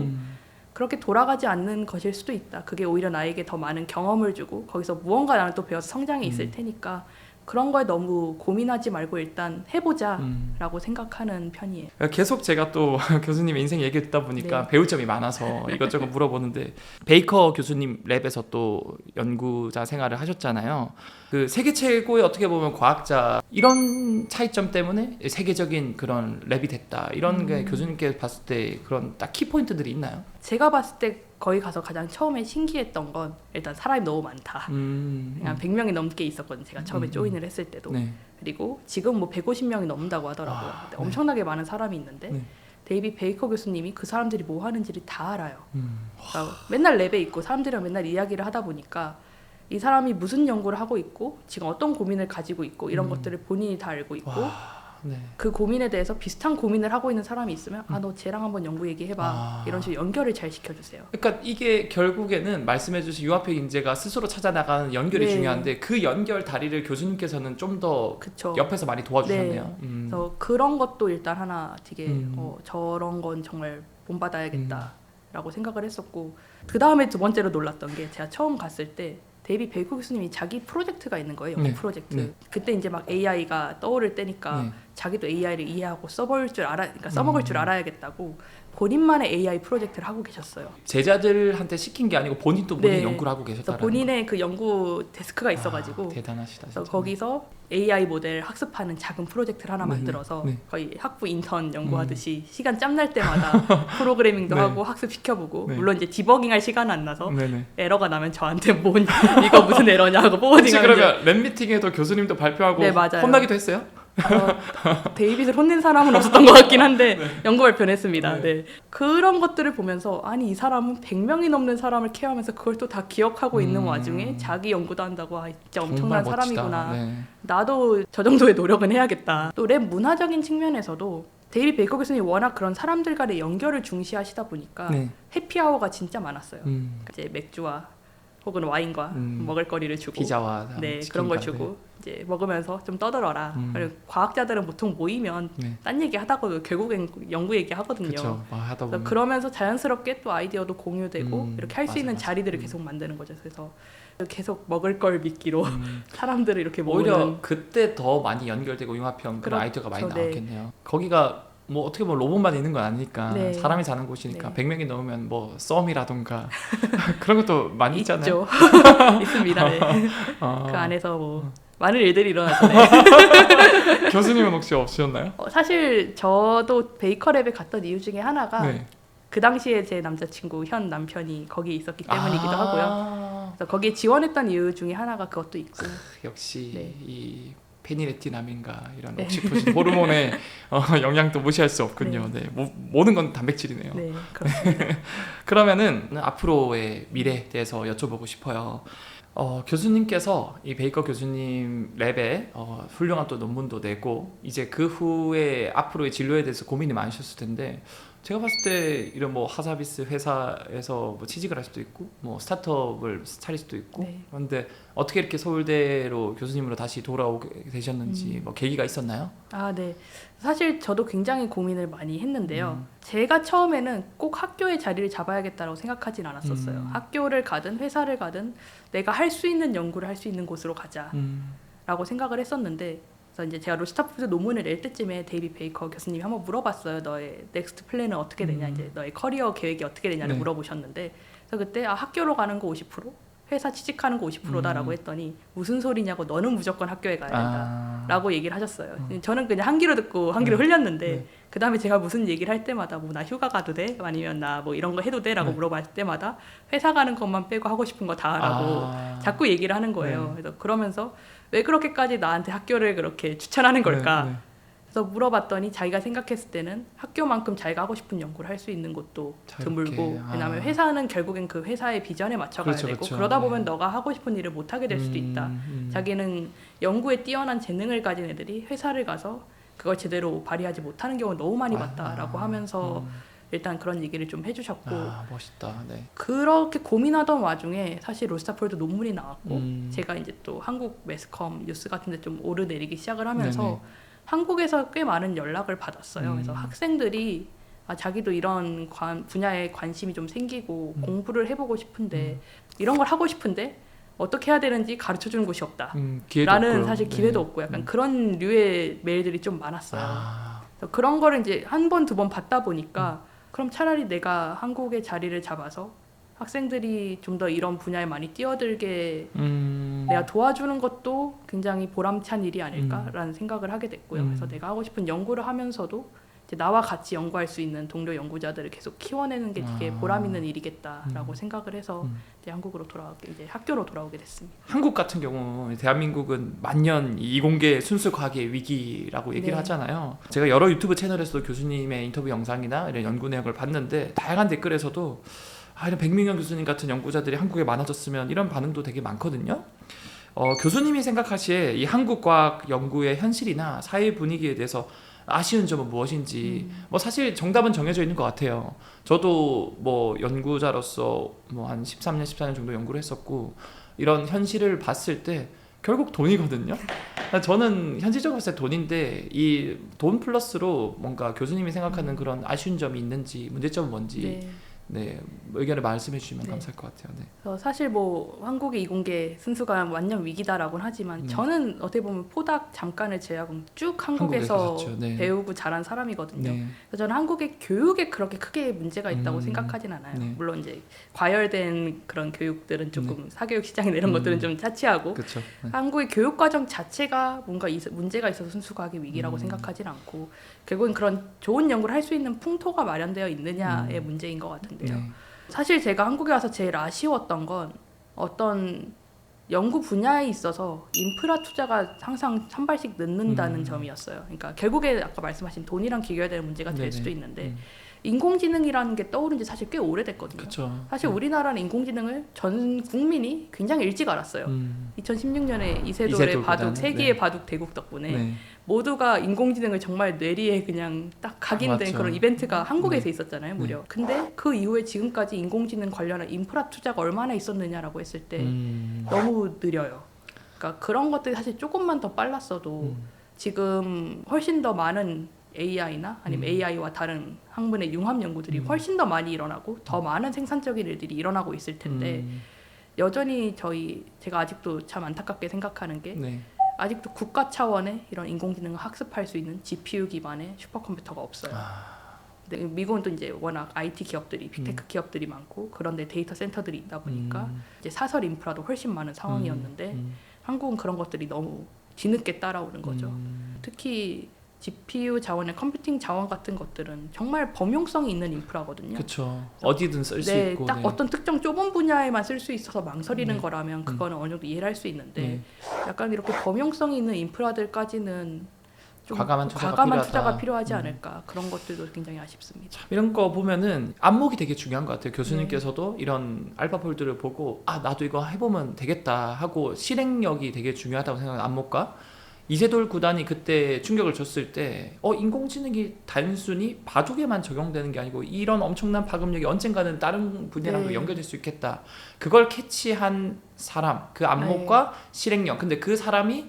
그렇게 돌아가지 않는 것일 수도 있다. 그게 오히려 나에게 더 많은 경험을 주고 거기서 무언가 나는 또 배워서 성장이 있을 테니까 그런 거에 너무 고민하지 말고 일단 해보자 라고 생각하는 편이에요. 계속 제가 또 교수님 인생 얘기 듣다 보니까 네. 배울 점이 많아서 이것저것 물어보는데 베이커 교수님 랩에서 또 연구자 생활을 하셨잖아요. 그 세계 최고의 어떻게 보면 과학자 이런 차이점 때문에 세계적인 그런 랩이 됐다 이런 게 교수님께 봤을 때 그런 딱 키포인트들이 있나요? 제가 봤을 때 거기 가서 가장 처음에 신기했던 건 일단 사람이 너무 많다. 한 100명이 넘게 있었거든요. 제가 처음에 조인을 했을 때도. 네. 그리고 지금 뭐 150명이 넘는다고 하더라고요. 근데 엄청나게 많은 사람이 있는데 데이비 베이커 교수님이 그 사람들이 뭐 하는지를 다 알아요. 그러니까 맨날 랩에 있고 사람들이랑 맨날 이야기를 하다 보니까 이 사람이 무슨 연구를 하고 있고 지금 어떤 고민을 가지고 있고 이런 것들을 본인이 다 알고 있고 네. 그 고민에 대해서 비슷한 고민을 하고 있는 사람이 있으면 너 쟤랑 한번 연구 얘기해봐 이런 식으로 연결을 잘 시켜주세요. 그러니까 이게 결국에는 말씀해주신 유아폐 인재가 스스로 찾아나가는 연결이 중요한데 그 연결 다리를 교수님께서는 좀 더 옆에서 많이 도와주셨네요. 그래서 그런 것도 일단 하나 되게 저런 건 정말 본받아야겠다라고 생각을 했었고 그 다음에 두 번째로 놀랐던 게 제가 처음 갔을 때 데이비 베이커 교수님이 자기 프로젝트가 있는 거예요. 연구 프로젝트. 그때 이제 막 AI가 떠오를 때니까 자기도 AI를 이해하고 써먹을 줄 알아야겠다고 본인만의 AI 프로젝트를 하고 계셨어요. 제자들한테 시킨 게 아니고 본인도 본인 연구를 하고 계셨다는 본인의 그 연구 데스크가 있어가지고 대단하시다. 그래서 거기서 AI 모델 학습하는 작은 프로젝트를 하나 만들어서 거의 학부 인턴 연구하듯이 시간 짬날 때마다 프로그래밍도 하고 학습시켜보고 물론 이제 디버깅할 시간은 안 나서 에러가 나면 저한테 이거 무슨 에러냐 하고 혹시 포워딩하면 그러면 랩 미팅에도 교수님도 발표하고 혼나기도 했어요? 데이빗을 혼낸 사람은 없었던 것 같긴 한데 연구 발표는 했습니다. 그런 것들을 보면서 아니 이 사람은 100명이 넘는 사람을 케어하면서 그걸 또 다 기억하고 있는 와중에 자기 연구도 한다고 진짜 엄청난 사람이구나. 나도 저 정도의 노력은 해야겠다. 또 랩 문화적인 측면에서도 데이비 베이커 교수님이 워낙 그런 사람들 간의 연결을 중시하시다 보니까 해피아워가 진짜 많았어요. 이제 맥주와 혹은 와인과 먹을거리를 주고 피자와 그런 걸 주고 이제 먹으면서 좀 떠들어라. 그리고 과학자들은 보통 모이면 딴 얘기 하다가 결국엔 연구 얘기 하거든요. 그쵸. 하다 보면. 그러면서 자연스럽게 또 아이디어도 공유되고 이렇게 할 수 있는 자리들을 계속 만드는 거죠. 그래서 계속 먹을 걸 미끼로 사람들을 이렇게 모으는. 오히려 그때 더 많이 연결되고 융합형 그런 아이디어가 많이 나왔겠네요. 거기가 뭐 어떻게 보면 로봇만 있는 건 아니니까 사람이 사는 곳이니까 100명이 넘으면 뭐 썸이라던가 그런 것도 많이 있잖아요. 있습니다. 그 안에서 뭐 많은 일들이 일어나잖아요. 교수님은 혹시 없으셨나요? 사실 저도 베이커 랩에 갔던 이유 중에 하나가 그 당시에 제 남자친구 현 남편이 거기에 있었기 때문이기도 하고요. 그래서 거기에 지원했던 이유 중에 하나가 그것도 있고. 역시 네. 이 페니레틴ам인가 이런 옥시토신 호르몬의 영향도 무시할 수 없군요. 네. 모든 건 단백질이네요. 네, 그렇습니다. 그러면은 앞으로의 미래에 대해서 여쭤보고 싶어요. 교수님께서 이 베이커 교수님 랩에 훌륭한 또 논문도 내고 이제 그 후에 앞으로의 진로에 대해서 고민이 많으셨을 텐데 제가 봤을 때 이런 뭐 하사비스 회사에서 뭐 취직을 할 수도 있고 뭐 스타트업을 차릴 수도 있고 네. 그런데 어떻게 이렇게 서울대로 교수님으로 다시 돌아오게 되셨는지 뭐 계기가 있었나요? 아, 네. 사실 저도 굉장히 고민을 많이 했는데요. 제가 처음에는 꼭 학교의 자리를 잡아야겠다고 생각하진 않았었어요. 학교를 가든 회사를 가든 내가 할 수 있는 연구를 할 수 있는 곳으로 가자라고 생각을 했었는데 그래서 이제 제가 로스타프드 논문을 낼 때쯤에 데이비 베이커 교수님이 한번 물어봤어요. 너의 넥스트 플랜은 어떻게 되냐, 이제 너의 커리어 계획이 어떻게 되냐를 네. 물어보셨는데, 그래서 그때 학교로 가는 거 50%, 회사 취직하는 거 50%다라고 했더니 무슨 소리냐고 너는 무조건 학교에 가야 된다라고 얘기를 하셨어요. 저는 그냥 한 귀로 듣고 한 귀로 흘렸는데 그 다음에 제가 무슨 얘기를 할 때마다 뭐 나 휴가 가도 돼? 아니면 나 뭐 이런 거 해도 돼? 라고 물어봤을 때마다 회사 가는 것만 빼고 하고 싶은 거 다 하라고 자꾸 얘기를 하는 거예요. 그래서 그러면서 왜 그렇게까지 나한테 학교를 그렇게 추천하는 걸까? 그래서 물어봤더니 자기가 생각했을 때는 학교만큼 자기가 하고 싶은 연구를 할 수 있는 곳도 드물고 왜냐하면 회사는 결국엔 그 회사의 비전에 맞춰가야 그렇죠, 되고 그렇죠. 그러다 보면 너가 하고 싶은 일을 못하게 될 수도 있다. 자기는 연구에 뛰어난 재능을 가진 애들이 회사를 가서 그걸 제대로 발휘하지 못하는 경우를 너무 많이 봤다라고 하면서 일단 그런 얘기를 좀 해주셨고 멋있다. 네. 그렇게 고민하던 와중에 사실 로스타폴드 논문이 나왔고 제가 이제 또 한국 매스컴 뉴스 같은 데 좀 오르내리기 시작을 하면서 네네. 한국에서 꽤 많은 연락을 받았어요. 그래서 학생들이 자기도 이런 분야에 관심이 좀 생기고 공부를 해보고 싶은데 이런 걸 하고 싶은데 어떻게 해야 되는지 가르쳐주는 곳이 없다. 라는 사실 기회도 없고 약간 그런 류의 메일들이 좀 많았어요. 그래서 그런 거를 이제 한 번, 두 번 받다 보니까 그럼 차라리 내가 한국의 자리를 잡아서 학생들이 좀 더 이런 분야에 많이 뛰어들게 내가 도와주는 것도 굉장히 보람찬 일이 아닐까라는 생각을 하게 됐고요. 그래서 내가 하고 싶은 연구를 하면서도 이제 나와 같이 연구할 수 있는 동료 연구자들을 계속 키워내는 게 되게 보람 있는 일이겠다라고 생각을 해서 이제 한국으로 이제 학교로 돌아오게 됐습니다. 한국 같은 경우 대한민국은 만년 이공계 순수 과학의 위기라고 얘기를 네. 하잖아요. 제가 여러 유튜브 채널에서도 교수님의 인터뷰 영상이나 이런 연구 내용을 봤는데 다양한 댓글에서도 이런 백민경 교수님 같은 연구자들이 한국에 많아졌으면 이런 반응도 되게 많거든요. 교수님이 생각하시에 이 한국 과학 연구의 현실이나 사회 분위기에 대해서 아쉬운 점은 무엇인지 뭐 사실 정답은 정해져 있는 것 같아요. 저도 뭐 연구자로서 뭐 한 13년, 14년 정도 연구를 했었고 이런 현실을 봤을 때 결국 돈이거든요. 저는 현실적으로 봤을 때 돈인데 이 돈 플러스로 뭔가 교수님이 생각하는 그런 아쉬운 점이 있는지 문제점은 뭔지 네, 의견을 말씀해 주시면 감사할 것 같아요. 네. 그래서 사실 뭐 한국의 이공계 순수가 완전 위기다라고는 하지만 저는 어떻게 보면 포닥 잠깐을 제외하고 쭉 한국에서 배우고 자란 사람이거든요. 그래서 저는 한국의 교육에 그렇게 크게 문제가 있다고 생각하진 않아요. 물론 이제 과열된 그런 교육들은 조금 사교육 시장이나 이런 것들은 좀 차치하고 그쵸. 한국의 교육 과정 자체가 뭔가 문제가 있어서 순수과학의 위기라고 생각하진 않고 결국엔 그런 좋은 연구를 할 수 있는 풍토가 마련되어 있느냐의 문제인 것 같은데요. 사실 제가 한국에 와서 제일 아쉬웠던 건 어떤 연구 분야에 있어서 인프라 투자가 항상 한 발씩 늦는다는 점이었어요. 그러니까 결국에 아까 말씀하신 돈이랑 기결되는 문제가 될 수도 있는데 인공지능이라는 게 떠오른 지 사실 꽤 오래됐거든요. 그쵸. 사실 우리나라는 인공지능을 전 국민이 굉장히 일찍 알았어요. 2016년에 이세돌의 바둑, 세기의 바둑 대국 덕분에 모두가 인공지능을 정말 뇌리에 그냥 딱 각인된 그런 이벤트가 한국에서 있었잖아요, 무려. 근데 그 이후에 지금까지 인공지능 관련한 인프라 투자가 얼마나 있었느냐라고 했을 때 너무 느려요. 그러니까 그런 것들이 사실 조금만 더 빨랐어도 지금 훨씬 더 많은 AI나 아니면 AI와 다른 학문의 융합 연구들이 훨씬 더 많이 일어나고 더 많은 생산적인 일들이 일어나고 있을 텐데 여전히 제가 아직도 참 안타깝게 생각하는 게 아직도 국가 차원의 이런 인공지능을 학습할 수 있는 GPU 기반의 슈퍼컴퓨터가 없어요. 근데 미국은 또 이제 워낙 IT 기업들이 빅테크 기업들이 많고 그런데 데이터 센터들이 있다 보니까 이제 사설 인프라도 훨씬 많은 상황이었는데 한국은 그런 것들이 너무 뒤늦게 따라오는 거죠. 특히 GPU 자원의 컴퓨팅 자원 같은 것들은 정말 범용성이 있는 인프라거든요. 그렇죠. 어디든 쓸 수 네, 있고. 딱 네. 어떤 특정 좁은 분야에만 쓸 수 있어서 망설이는 네. 거라면 그거는 어느 정도 이해를 할 수 있는데 네. 약간 이렇게 범용성이 있는 인프라들까지는 좀 과감한 투자가 투자가 필요하지 음. 않을까 그런 것들도 굉장히 아쉽습니다. 참 이런 거 보면은 안목이 되게 중요한 것 같아요. 교수님께서도 이런 알파폴드를 보고 아 나도 이거 해보면 되겠다 하고 실행력이 되게 중요하다고 생각하는 안목과 이세돌 구단이 그때 충격을 줬을 때 인공지능이 단순히 바둑에만 적용되는 게 아니고 이런 엄청난 파급력이 언젠가는 다른 분야랑도 네. 연결될 수 있겠다. 그걸 캐치한 사람, 그 안목과 실행력. 근데 그 사람이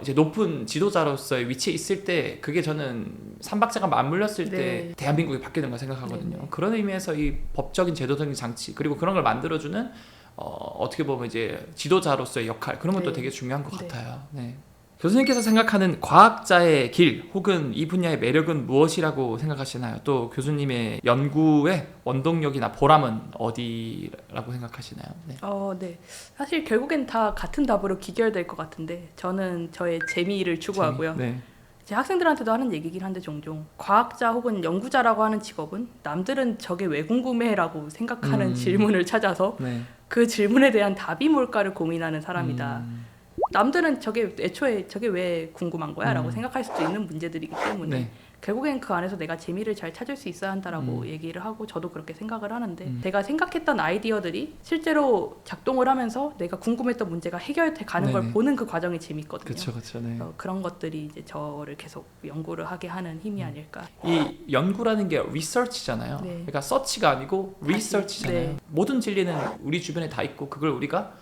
이제 높은 지도자로서의 위치에 있을 때 그게 저는 삼박자가 맞물렸을 때 네. 대한민국이 바뀌게 된 걸 생각하거든요. 네. 그런 의미에서 이 법적인 제도적인 장치 그리고 그런 걸 만들어주는 어떻게 보면 이제 지도자로서의 역할 그런 것도 네. 되게 중요한 것 네. 같아요. 네. 교수님께서 생각하는 과학자의 길 혹은 이 분야의 매력은 무엇이라고 생각하시나요? 또 교수님의 연구의 원동력이나 보람은 어디라고 생각하시나요? 네. 네. 사실 결국엔 다 같은 답으로 귀결될 것 같은데 저는 저의 재미를 추구하고요. 네. 제 학생들한테도 하는 얘기긴 한데 종종 과학자 혹은 연구자라고 하는 직업은 남들은 저게 왜 궁금해라고 생각하는 질문을 찾아서 네. 그 질문에 대한 답이 뭘까를 고민하는 사람이다. 음. 남들은 저게 애초에 저게 왜 궁금한 거야? 라고 음. 생각할 수도 있는 문제들이기 때문에 네. 결국엔 그 안에서 내가 재미를 잘 찾을 수 있어야 한다라고 얘기를 하고 저도 그렇게 생각을 하는데 내가 생각했던 아이디어들이 실제로 작동을 하면서 내가 궁금했던 문제가 해결돼 가는 걸 네네. 보는 그 과정이 재밌거든요. 그렇죠. 네. 그런 것들이 이제 저를 계속 연구를 하게 하는 힘이 아닐까. 이 연구라는 게 리서치잖아요. 네. 그러니까 서치가 아니고 리서치잖아요. 네. 모든 진리는 우리 주변에 다 있고 그걸 우리가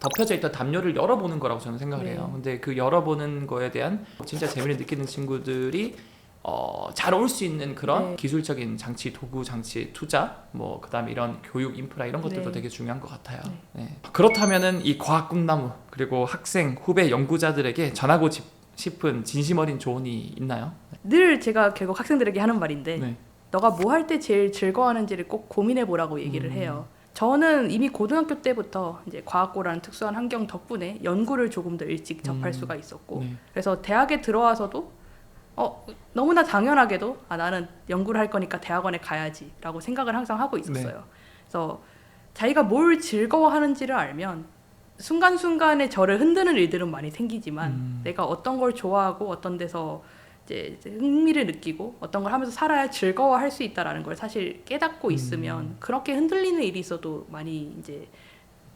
덮여져 있던 담요를 열어보는 거라고 저는 생각을 네. 해요. 근데 그 열어보는 거에 대한 진짜 재미를 느끼는 친구들이 잘 올 수 있는 그런 네. 기술적인 장치, 도구, 장치, 투자, 뭐 그다음에 이런 교육, 인프라 이런 것들도 네. 되게 중요한 것 같아요. 네. 네. 그렇다면은 이 과학 꿈나무 그리고 학생, 후배 연구자들에게 전하고 싶은 진심 어린 조언이 있나요? 늘 제가 결국 학생들에게 하는 말인데 네. 너가 뭐 할 때 제일 즐거워하는지를 꼭 고민해 보라고 얘기를 해요. 저는 이미 고등학교 때부터 이제 과학고라는 특수한 환경 덕분에 연구를 조금 더 일찍 접할 수가 있었고 네. 그래서 대학에 들어와서도 너무나 당연하게도 나는 연구를 할 거니까 대학원에 가야지라고 생각을 항상 하고 있었어요. 네. 그래서 자기가 뭘 즐거워하는지를 알면 순간순간에 저를 흔드는 일들은 많이 생기지만 내가 어떤 걸 좋아하고 어떤 데서 이제 흥미를 느끼고 어떤 걸 하면서 살아야 즐거워할 수 있다라는 걸 사실 깨닫고 있으면 그렇게 흔들리는 일이 있어도 많이 이제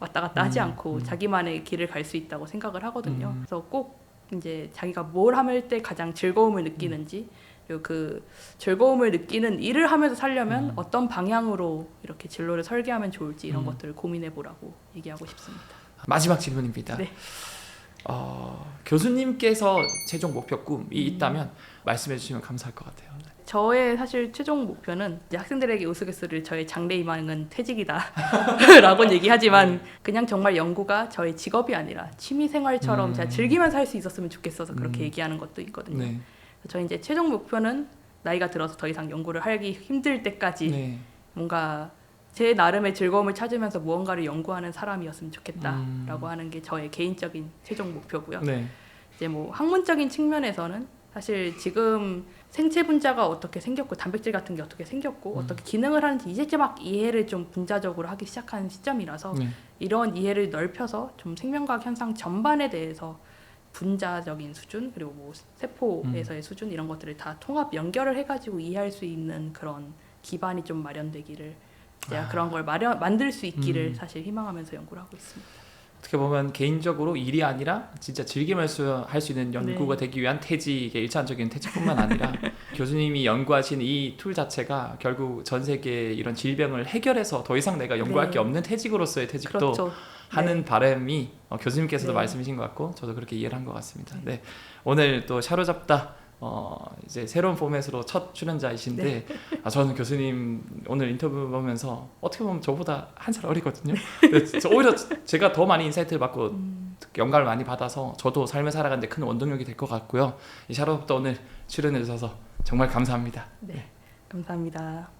왔다 갔다 하지 않고 자기만의 길을 갈 수 있다고 생각을 하거든요. 그래서 꼭 이제 자기가 뭘 할 때 가장 즐거움을 느끼는지 그리고 그 즐거움을 느끼는 일을 하면서 살려면 어떤 방향으로 이렇게 진로를 설계하면 좋을지 이런 것들을 고민해 보라고 얘기하고 싶습니다. 마지막 질문입니다. 네. 교수님께서 최종 목표 꿈이 있다면 말씀해 주시면 감사할 것 같아요. 네. 저의 사실 최종 목표는 이제 학생들에게 우스갯소리를 저의 장래희망은 퇴직이다 라고 얘기하지만 그냥 정말 연구가 저의 직업이 아니라 취미생활처럼 제가 즐기면서 할 수 있었으면 좋겠어서 그렇게 얘기하는 것도 있거든요. 네. 저희 이제 최종 목표는 나이가 들어서 더 이상 연구를 하기 힘들 때까지 네. 뭔가 제 나름의 즐거움을 찾으면서 무언가를 연구하는 사람이었으면 좋겠다라고 하는 게 저의 개인적인 최종 목표고요. 네. 이제 뭐 학문적인 측면에서는 사실 지금 생체 분자가 어떻게 생겼고 단백질 같은 게 어떻게 생겼고 어떻게 기능을 하는지 이제 막 이해를 좀 분자적으로 하기 시작한 시점이라서 네. 이런 이해를 넓혀서 좀 생명과학 현상 전반에 대해서 분자적인 수준 그리고 뭐 세포에서의 수준 이런 것들을 다 통합 연결을 해가지고 이해할 수 있는 그런 기반이 좀 마련되기를 제가 그런 걸 만들 수 있기를 사실 희망하면서 연구를 하고 있습니다. 어떻게 보면 개인적으로 일이 아니라 진짜 즐기면서 할 수 있는 연구가 네. 되기 위한 퇴직의 일차원적인 퇴직뿐만 아니라 교수님이 연구하신 이 툴 자체가 결국 전 세계의 이런 질병을 해결해서 더 이상 내가 연구할 네. 게 없는 퇴직으로서의 퇴직도 그렇죠. 하는 바람이 교수님께서도 네. 말씀이신 것 같고 저도 그렇게 이해를 한 것 같습니다. 네. 오늘 또 샤로잡다 이제 새로운 포맷으로 첫 출연자이신데 네. 저는 교수님 오늘 인터뷰 보면서 어떻게 보면 저보다 한 살 어리거든요. 근데 오히려 제가 더 많이 인사이트를 받고 영감을 많이 받아서 저도 삶을 살아가는데 큰 원동력이 될 것 같고요. 이 샤로잡다 오늘 출연해 주셔서 정말 감사합니다. 네. 감사합니다.